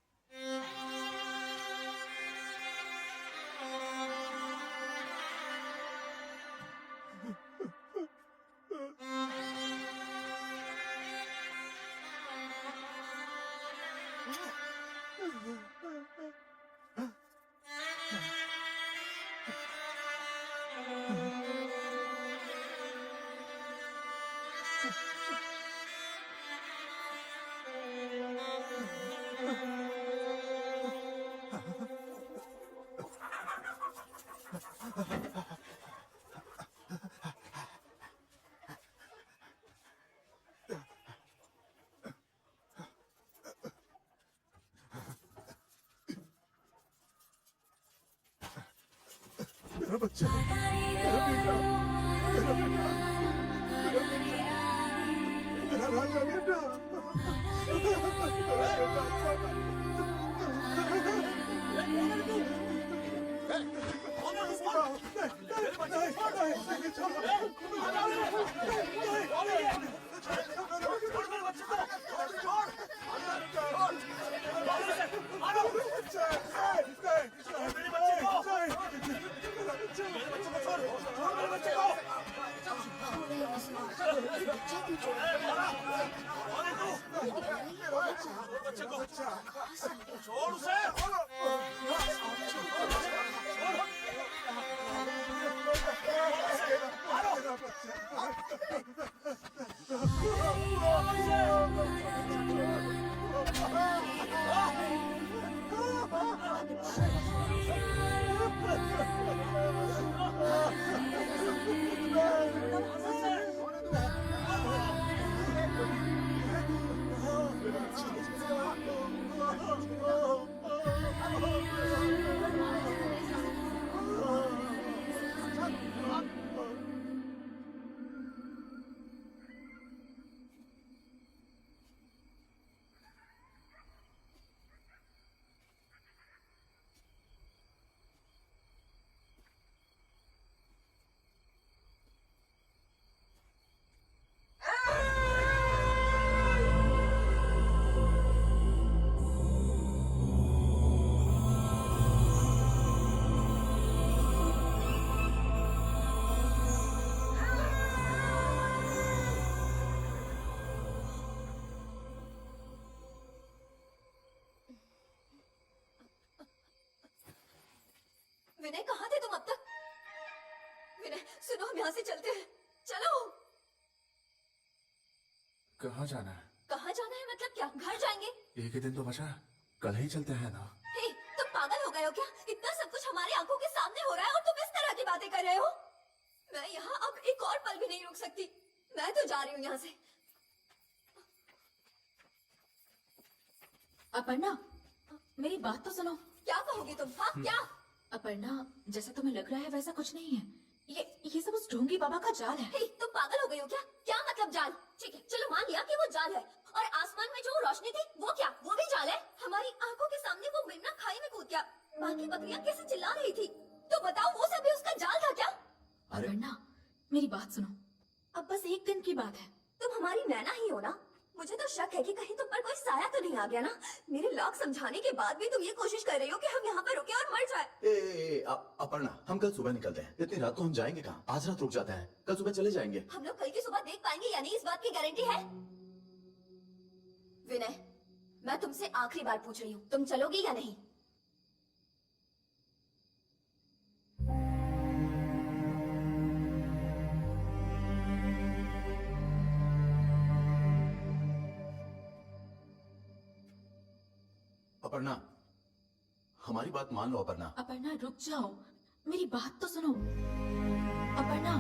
मेरा बच्चा, मेरा बेटा, मेरा बेटा, मेरा राजा बेटा, मेरा बेटा। विनय कहाँ थे तुम अब तक? विनय सुनो, हम यहाँ से चलते हैं, चलो। कहाँ जाना है? कहाँ जाना है मतलब क्या? घर जाएंगे? एक ही दिन तो बचा है, कल ही चलते हैं ना। हे, तुम पागल हो गए हो क्या? इतना सब कुछ हमारी आंखों के सामने हो रहा है और तुम इस तरह की बातें कर रहे हो। मैं यहाँ अब एक और पल भी नहीं रुक सकती। मैं तो जा रही हूँ यहाँ से। अपर्णा, मेरी बात तो सुनो। क्या कहोगी तुम? हाँ क्या? अपर्णा, जैसा तुम्हें लग रहा है वैसा कुछ नहीं है। ये सब उस ढोंगी बाबा का जाल है। हे, तुम पागल हो गई हो क्या? क्या मतलब जाल? ठीक है, चलो मान लिया कि वो जाल है। और आसमान में जो रोशनी थी वो क्या? वो भी जाल है? हमारी आंखों के सामने वो मेमना खाई में कूद गया। बाकी बकरियां कैसे चिल्ला रही थी? तो बताओ, वो सब भी उसका जाल था क्या? अपर्णा, मेरी बात सुनो। अब बस एक दिन की बात है। तुम हमारी नैना ही हो ना? मुझे तो शक है कि कहीं तुम पर कोई साया तो नहीं आ गया ना? मेरे लाख समझाने के बाद भी तुम ये कोशिश कर रही हो कि हम यहाँ पर रुके और मर जाए। अपर्णा, हम कल सुबह निकलते हैं। इतनी रात को हम जाएंगे कहाँ? आज रात रुक जाते हैं, कल सुबह चले जाएंगे। हम लोग कल की सुबह देख पाएंगे या नहीं, इस बात की गारंटी है? विनय, मैं तुमसे आखिरी बार पूछ रही हूँ, तुम चलोगी या नहीं? अपर्णा, हमारी बात मान लो। अपर्णा, अपर्णा रुक जाओ, मेरी बात तो सुनो। अपर्णा,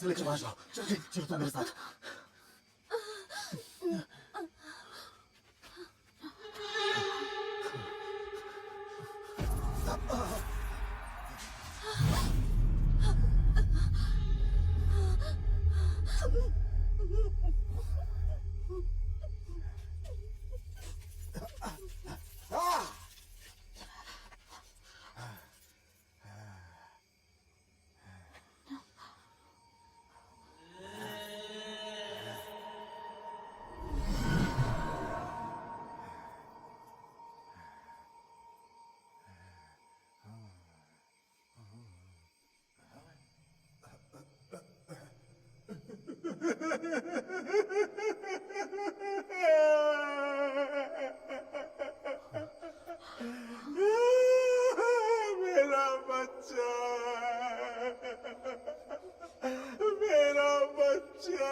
से लेकर वहां जाओ। चलो चलो तुम मेरे साथ। मेरा बच्चा, मेरा बच्चा।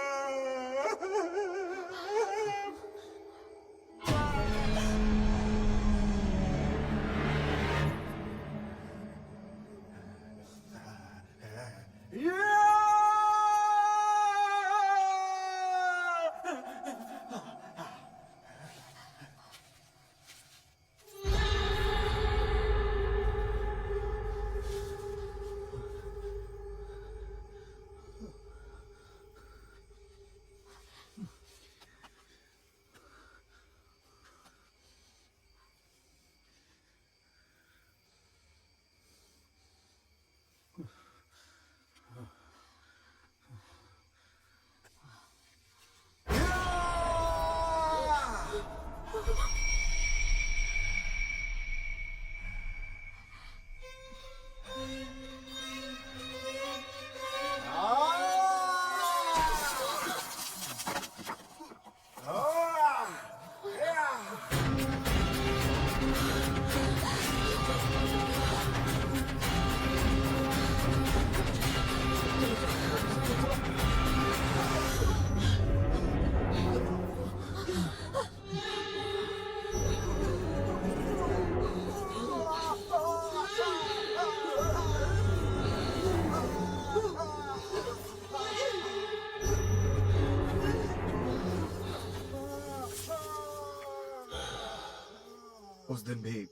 उस दिन भी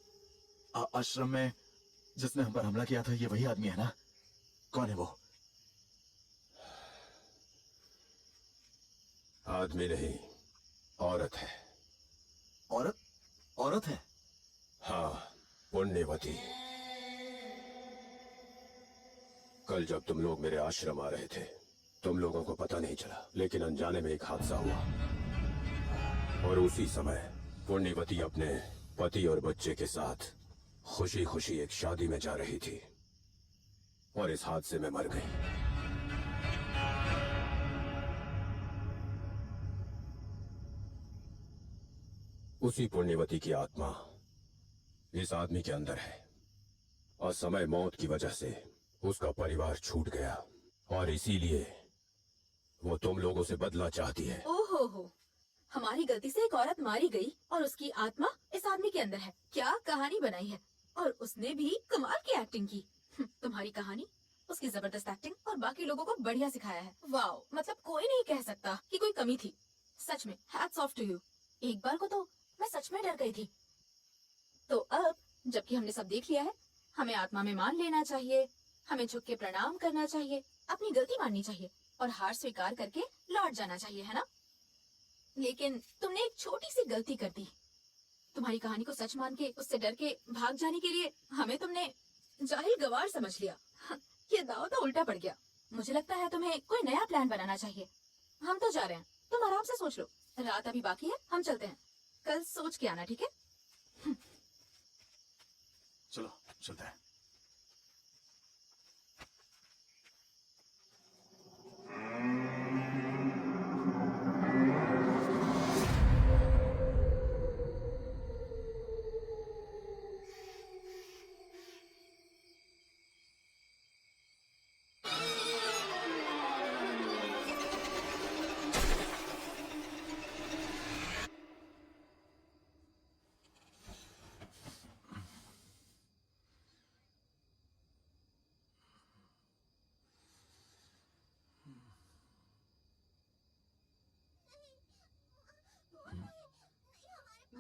आश्रम में जिसने हम पर हमला किया था, ये वही आदमी है ना? कौन है वो? आदमी नहीं, औरत है। औरत? औरत है? हाँ, पुण्यवती। कल जब तुम लोग मेरे आश्रम आ रहे थे, तुम लोगों को पता नहीं चला, लेकिन अनजाने में एक हादसा हुआ और उसी समय पुण्यवती अपने पति और बच्चे के साथ खुशी खुशी एक शादी में जा रही थी और इस हादसे में मर गई। उसी पुण्यवती की आत्मा इस आदमी के अंदर है और समय मौत की वजह से उसका परिवार छूट गया और इसीलिए वो तुम लोगों से बदला चाहती है। ओहो हो, हमारी गलती से एक औरत मारी गई और उसकी आत्मा इस आदमी के अंदर है। क्या कहानी बनाई है, और उसने भी कमाल की एक्टिंग की। तुम्हारी कहानी, उसकी जबरदस्त एक्टिंग और बाकी लोगों को बढ़िया सिखाया है। वाओ, मतलब कोई नहीं कह सकता कि कोई कमी थी। सच में हैट्स ऑफ टू यू। एक बार को तो मैं सच में डर गई थी। तो अब जबकि हमने सब देख लिया है, हमें आत्मा में मान लेना चाहिए, हमें झुक के प्रणाम करना चाहिए, अपनी गलती माननी चाहिए और हार स्वीकार करके लौट जाना चाहिए, है ना? लेकिन तुमने एक छोटी सी गलती कर दी। तुम्हारी कहानी को सच मान के उससे डर के भाग जाने के लिए हमें तुमने जाहिल गवार समझ लिया। ये दाव तो उल्टा पड़ गया। मुझे लगता है तुम्हें कोई नया प्लान बनाना चाहिए। हम तो जा रहे हैं, तुम आराम से सोच लो। रात अभी बाकी है, हम चलते हैं। कल सोच के आना, ठीक है? चलो चलते हैं।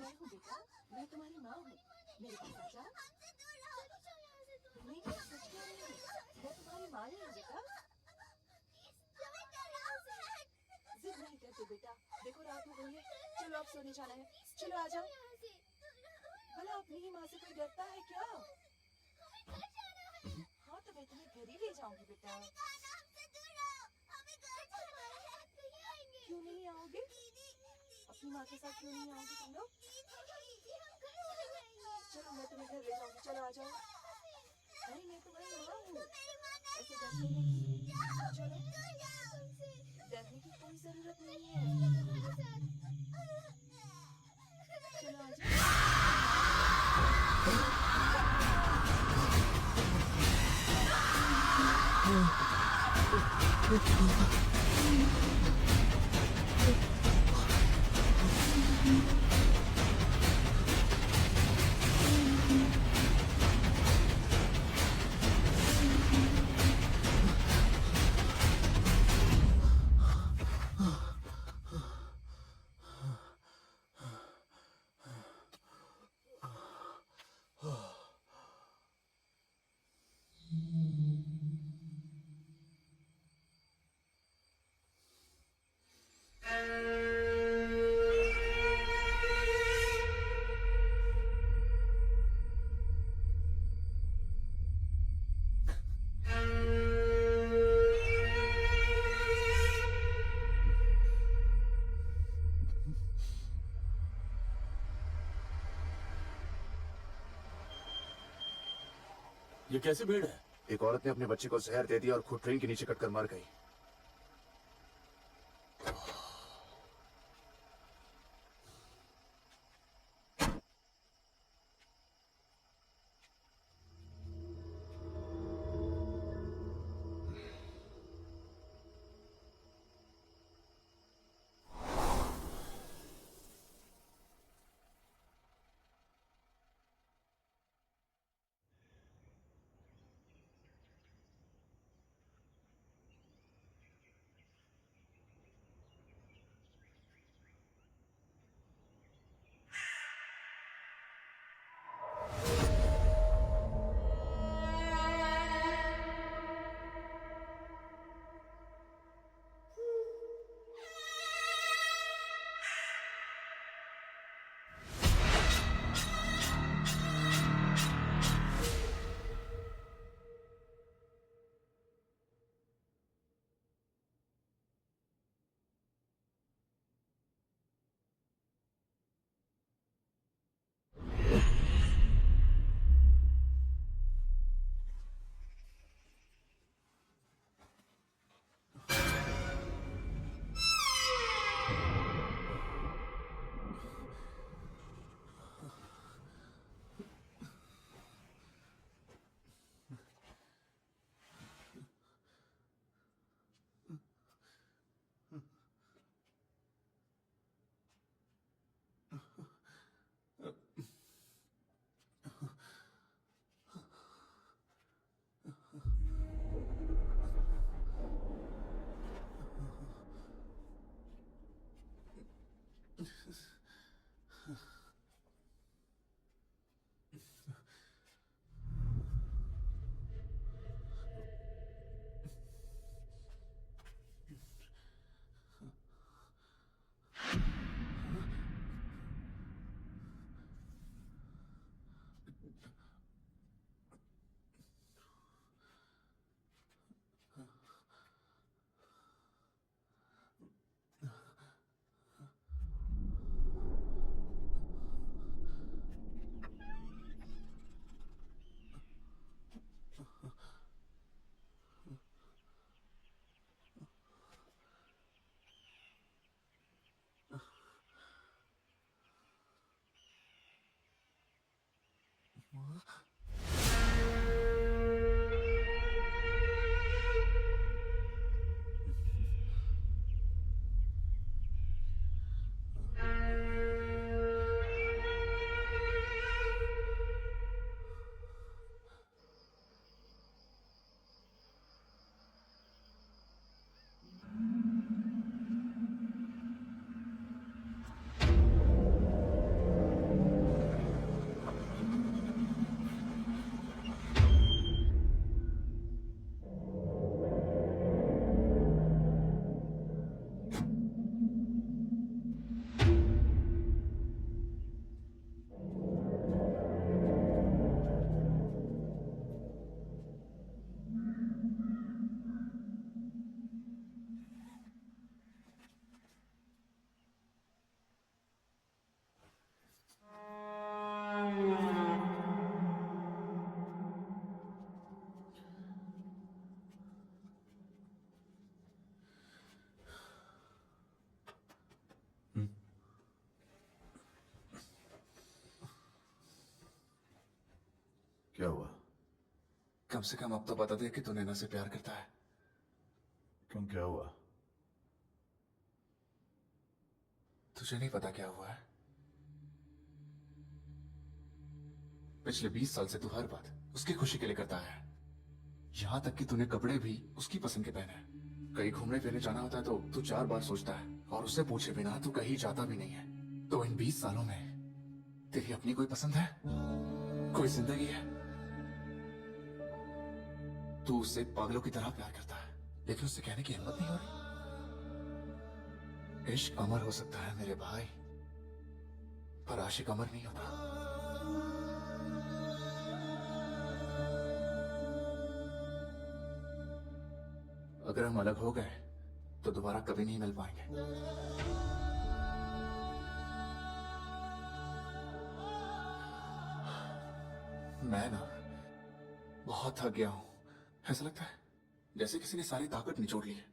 मैं हूँ बेटा, मैं तुम्हारी माँ हूँ। मेरे पास आ जाओ। हमसे दूर रहो। चलो यहाँ से दूर। नहीं, सच कह रही हूँ, मैं तुम्हारी माँ ही हूँ बेटा। हमें डराओ मत। जिद नहीं करते बेटा, देखो रात हो गई है, चलो अब सोने जाना है। चलो आ जाओ। यहाँ से भला अपनी ही माँ से कोई डरता है क्या? हमें घर जाना है। हाँ तो मैं तुम्हें घर ही ले जाऊंगी बेटा। मैंने कहा ना हमसे दूर रहो। हमें घर जाना है। नहीं आएंगे। क्यों नहीं आओगे? दीदी अपनी माँ के साथ क्यों नहीं आओगे तुम लोग? दीदी हम घर जाएंगे। चलो मैं तुम्हें घर ले जाऊंगी, चलो आ जाओ। अरे मैं तुम्हारी माँ हूँ, मेरी माँ नहीं ऐसे डरते नहीं। जाओ। चलो, दूर जाओ हमसे। डरने की कोई जरूरत नहीं है। हमारे साथ। चलो आ जाओ। ये कैसी भीड़ है? एक औरत ने अपने बच्चे को जहर दे दिया और खुद ट्रेन के नीचे कटकर मर गई। क्या हुआ? कम से कम अब तो बता दे कि तू नैना से प्यार करता है। क्यों, क्या हुआ? तुझे नहीं पता क्या हुआ है? पिछले 20 साल से तू हर बात उसकी खुशी के लिए करता है। यहाँ तक कि तूने कपड़े भी उसकी पसंद के पहने हैं। कहीं घूमने फिरने जाना होता है तो तू 4 बार सोचता है, और उससे पूछे बिना तू कहीं जाता भी नहीं है। तो इन 20 सालों में तेरी अपनी कोई पसंद है? कोई जिंदगी है? तू उससे पागलों की तरह प्यार करता है, लेकिन उससे कहने की हिम्मत नहीं हो रही। इश्क अमर हो सकता है मेरे भाई, पर आशिक अमर नहीं होता। अगर हम अलग हो गए तो दोबारा कभी नहीं मिल पाएंगे। मैं ना बहुत थक गया हूं। ऐसा लगता है जैसे किसी ने सारी ताकत निचोड़ ली है।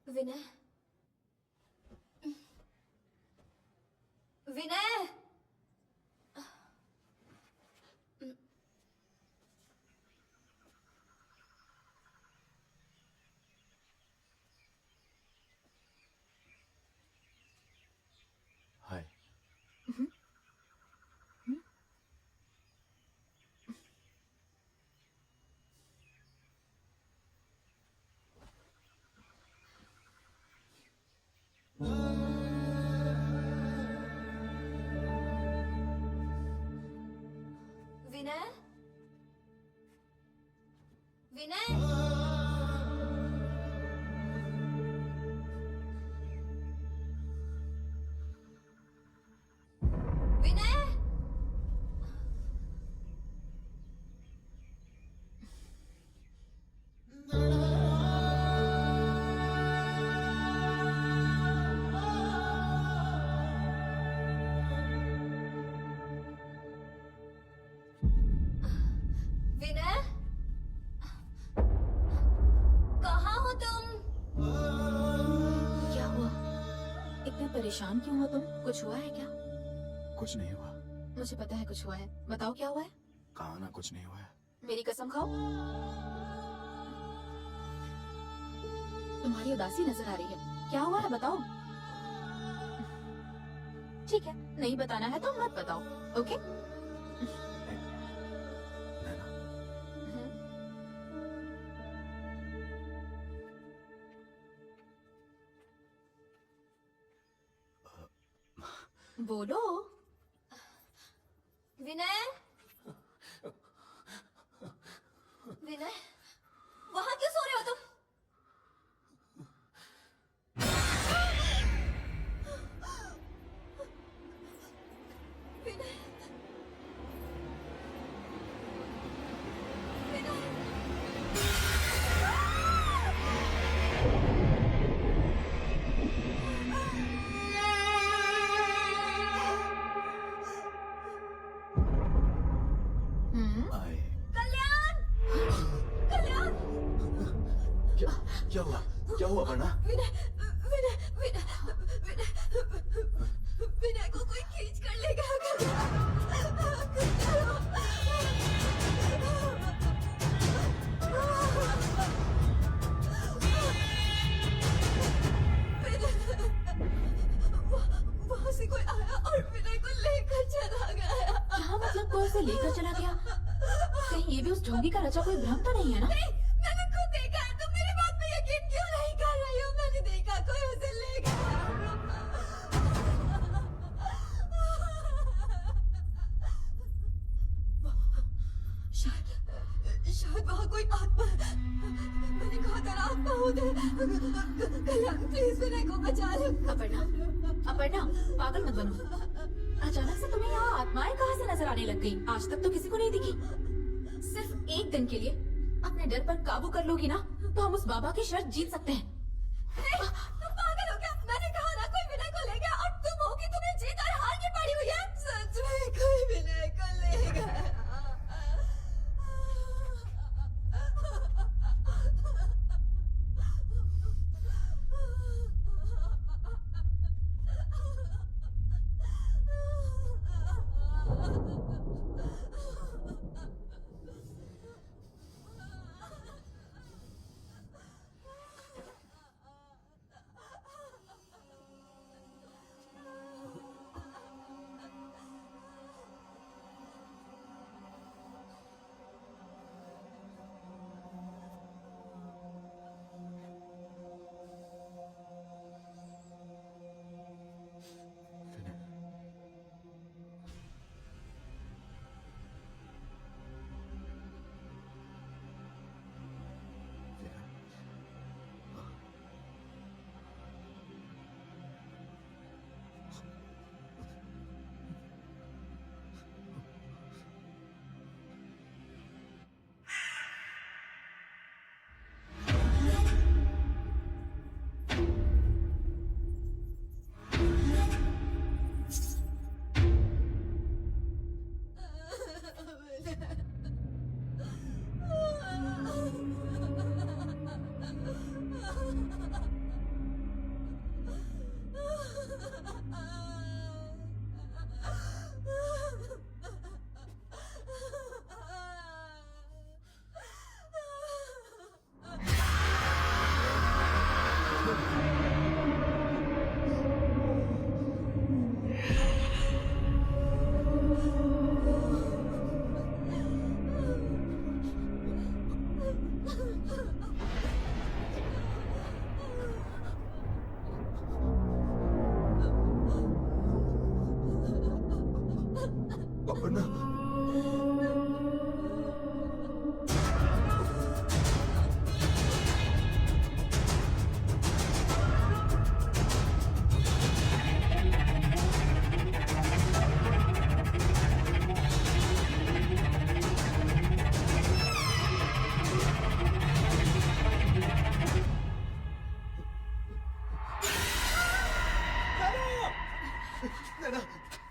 विनय, विनय, हाय। विनय, विनय, विनय। विनय, कहाँ हो तुम? क्या हुआ? इतने परेशान क्यों हो तुम? कुछ हुआ है क्या? कुछ नहीं हुआ। मुझे पता है कुछ हुआ है। बताओ क्या हुआ है? कहा ना कुछ नहीं हुआ है। मेरी कसम खाओ। तुम्हारी उदासी नजर आ रही है। क्या हुआ है बताओ। ठीक है, नहीं बताना है तो मत बताओ, ओके? नैना, बोलो। विनय, विनय, वहाँ क्यों सो रहे हो तुम? विनय, विनय। क्या हुआ? क्या हुआ अपर्णा? विनय विनय विनय विनय विनय को कोई खींच कर ले वहाँ से कोई आया और विनय को लेकर चला गया। क्या मतलब कोई उसे लेकर चला गया? कहीं ये भी उस ढोंगी का रचा कोई भ्रम तो नहीं है ना? नहीं, मैंने खुद देखा है। तुम मेरी बात पे यकीन क्यों नहीं कर रही हो? मैंने देखा कोई उसे ले गया। शायद वहाँ कोई आत्मा है। मैंने कहा था ना, आत्मा उधर। कल्याण प्लीज विनय को बचा लो। अपर्णा, अपर्णा, पागल मत बनो। अचानक से तुम्हें यहाँ आत्माएं कहाँ से नजर आने लग गई? आज तक तो किसी को नहीं दिखी। सिर्फ एक दिन के लिए अपने डर पर काबू कर लोगी ना, तो हम उस बाबा की शर्त जीत सकते हैं। तुम पागल हो क्या? मैंने कहा ना कोई विनय को ले गया और तुम हो कि तुम्हें जीत और हार की पड़ी हुई है। सच में कोई विनय को ले गया।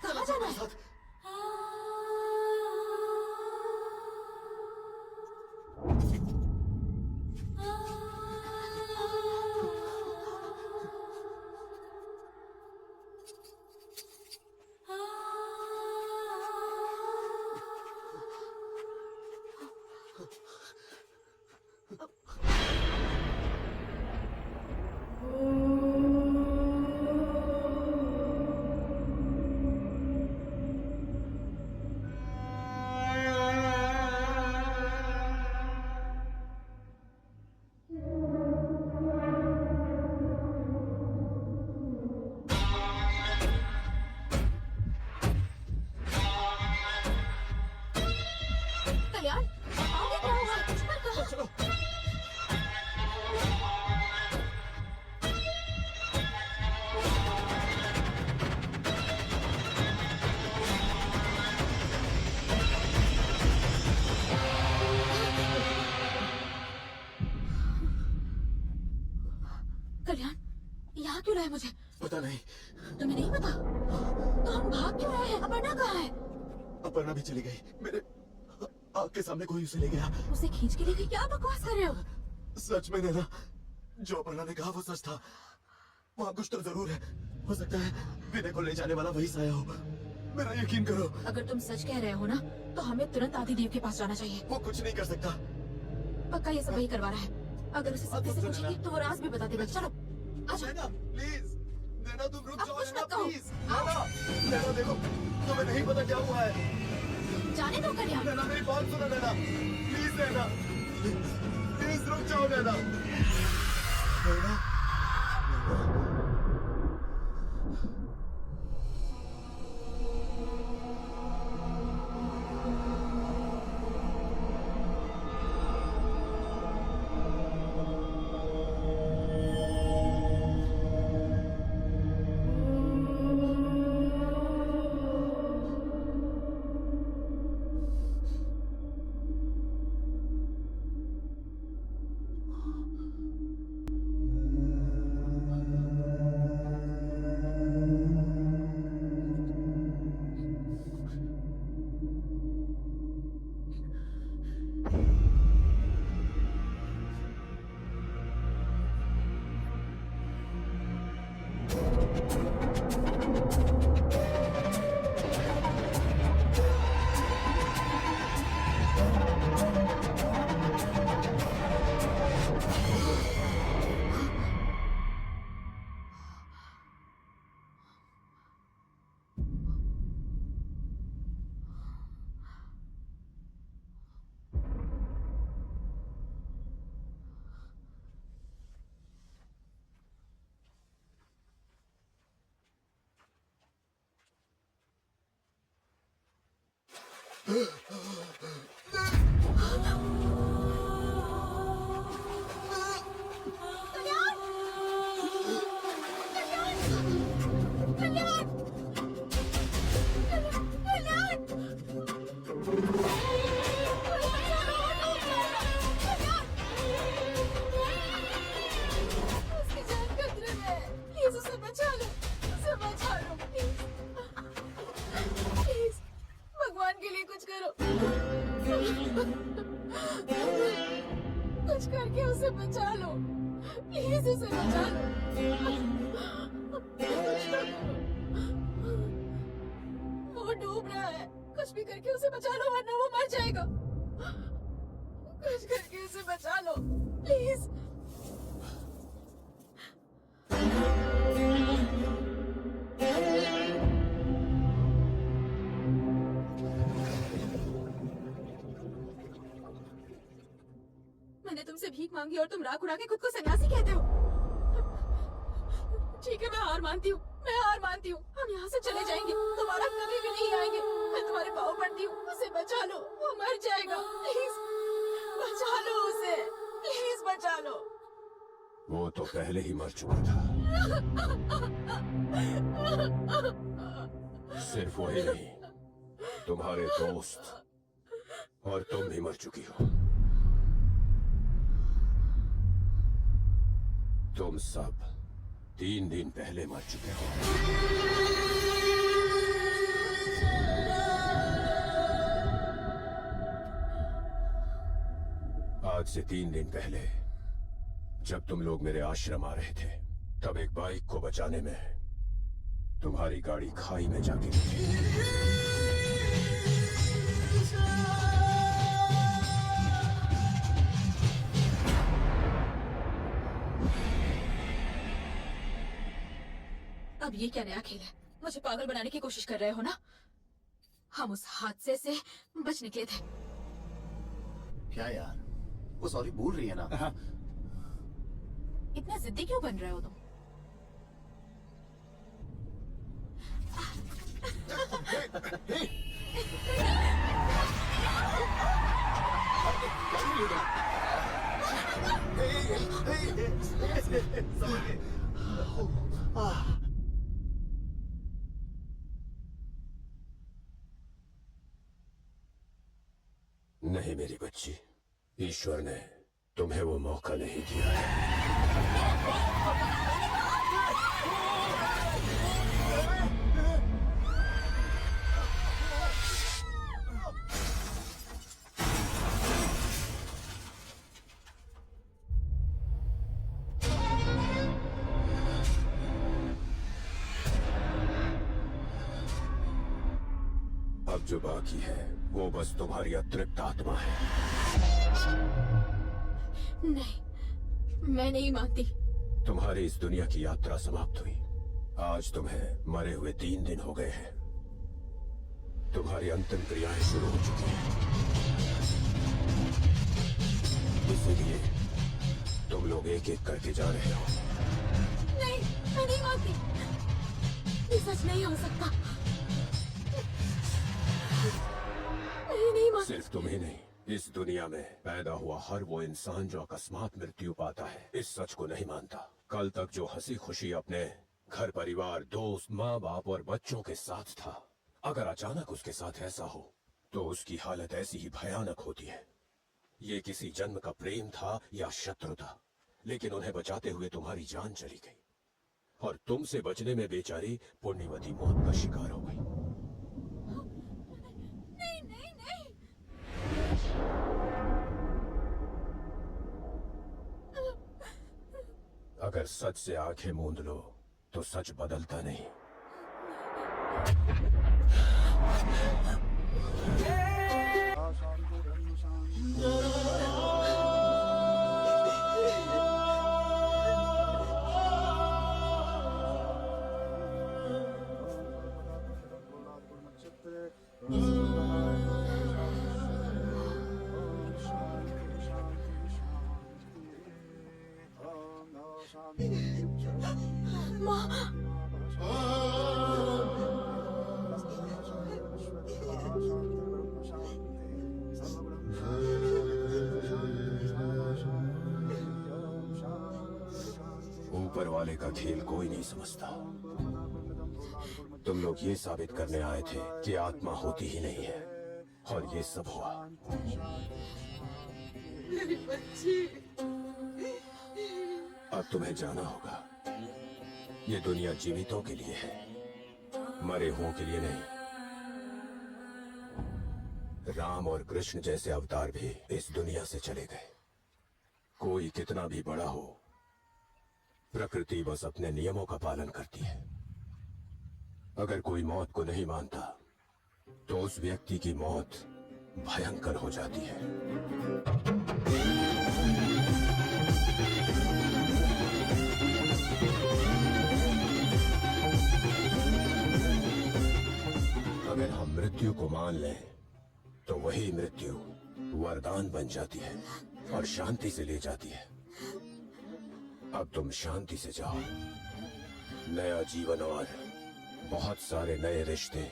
कहाँ जाना है? कल्याण, आगे क्या हुआ? चलो। कल्याण, यहाँ क्यों लाए मुझे? पता नहीं। तुम्हें नहीं पता? तो हम भाग क्यों रहे हैं? अपर्णा कहाँ है? अपर्णा भी चली गई। मेरे आँख के सामने कोई उसे ले गया। उसे खींच के ले गई? क्या बकवास कर रहे हो? सच में नैना, जो अपर्णा ने कहा वो सच था। वहाँ कुछ तो जरूर है। हो सकता है विनय को ले जाने वाला वही साया हो। मेरा यकीन करो। अगर तुम सच कह रहे हो ना, तो हमें तुरंत आदिदेव के पास जाना चाहिए। वो कुछ नहीं कर सकता। पक्का ये सब वही करवा रहा है। अगर उसे सत्य से पूछेंगे तो वो राज भी बता देगा। चलो आजा। नैना प्लीज, नैना तुम रुक अब जाओ। कुछ नैना मत कहो। प्लीज, नैना, नैना देखो, तुम्हें नहीं पता क्या हुआ है। जाने दो कल्याण। नैना मेरी बात सुनो नैना, प्लीज नैना, प्लीज रुक जाओ नैना। नैना भगवान के लिए कुछ करो। कुछ करके उसे बचा लो। प्लीज उसे बचा लो। वो डूब रहा है। कुछ भी करके उसे बचा लो वरना वो मर जाएगा। कुछ करके उसे बचा लो प्लीज। मैंने तुमसे भीख मांगी और तुम राख उड़ा के खुद को सन्यासी कहते हो। ठीक है, मैं हार मानती हूँ। हम यहाँ से चले जाएंगे, दोबारा कभी भी नहीं आएंगे। मैं तुम्हारे पाँव पड़ती हूँ, उसे बचा लो, वो मर जाएगा। प्लीज बचा लो उसे, प्लीज बचा लो। वो तो पहले ही मर चुका था। सिर्फ वही नहीं, तुम्हारे दोस्त और तुम भी मर चुकी हो। तुम सब 3 दिन पहले मर चुके हो। आज से 3 दिन पहले जब तुम लोग मेरे आश्रम आ रहे थे, तब एक बाइक को बचाने में तुम्हारी गाड़ी खाई में जा गिरी। अब ये क्या नया खेल है? मुझे पागल बनाने की कोशिश कर रहे हो ना? हम उस हादसे से बच निकले थे। क्या यार, वो सॉरी बोल रही है ना। इतना जिद्दी क्यों बन रहे हो तुम? नहीं मेरी बच्ची, ईश्वर ने तुम्हें वो मौका नहीं दिया है। अब जो बाकी है वो बस तुम्हारी अतृप्त आत्मा है। नहीं, मैं नहीं मानती। तुम्हारी इस दुनिया की यात्रा समाप्त हुई। आज तुम्हें मरे हुए 3 दिन हो गए हैं। तुम्हारी अंतिम क्रियाएं शुरू हो चुकी हैं। इसलिए तुम लोग एक एक करके जा रहे हो। नहीं, मैं नहीं मानती। ये सच नहीं हो सकता। मैं नहीं मानती। सिर्फ तुम ही नहीं, इस दुनिया में पैदा हुआ हर वो इंसान जो अकस्मात मृत्यु पाता है इस सच को नहीं मानता। कल तक जो हंसी खुशी अपने घर परिवार, दोस्त, माँ बाप और बच्चों के साथ था, अगर अचानक उसके साथ ऐसा हो तो उसकी हालत ऐसी ही भयानक होती है। ये किसी जन्म का प्रेम था या शत्रु था, लेकिन उन्हें बचाते हुए तुम्हारी जान चली गई और तुमसे बचने में बेचारी पुण्यवती मौत का शिकार हो गई। नहीं, नहीं, नहीं। अगर सच से आंखें मूंद लो तो सच बदलता नहीं। ऊपर वाले का खेल कोई नहीं समझता। तुम लोग ये साबित करने आए थे कि आत्मा होती ही नहीं है और ये सब हुआ। अब तुम्हें जाना होगा। ये दुनिया जीवितों के लिए है, मरे हुओं के लिए नहीं। राम और कृष्ण जैसे अवतार भी इस दुनिया से चले गए। कोई कितना भी बड़ा हो, प्रकृति बस अपने नियमों का पालन करती है। अगर कोई मौत को नहीं मानता तो उस व्यक्ति की मौत भयंकर हो जाती है। अगर हम मृत्यु को मान लें तो वही मृत्यु वरदान बन जाती है और शांति से ले जाती है। अब तुम शांति से जाओ। नया जीवन और बहुत सारे नए रिश्ते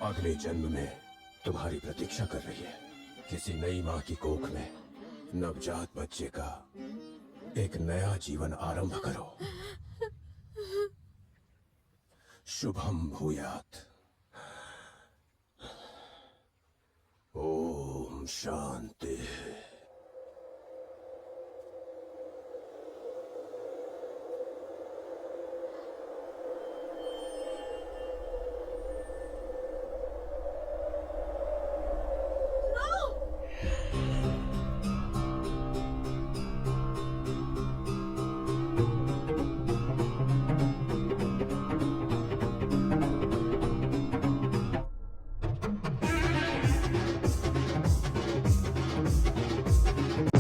अगले जन्म में तुम्हारी प्रतीक्षा कर रही है। किसी नई माँ की कोख में नवजात बच्चे का एक नया जीवन आरंभ करो। शुभम भूयात। ओम शांति।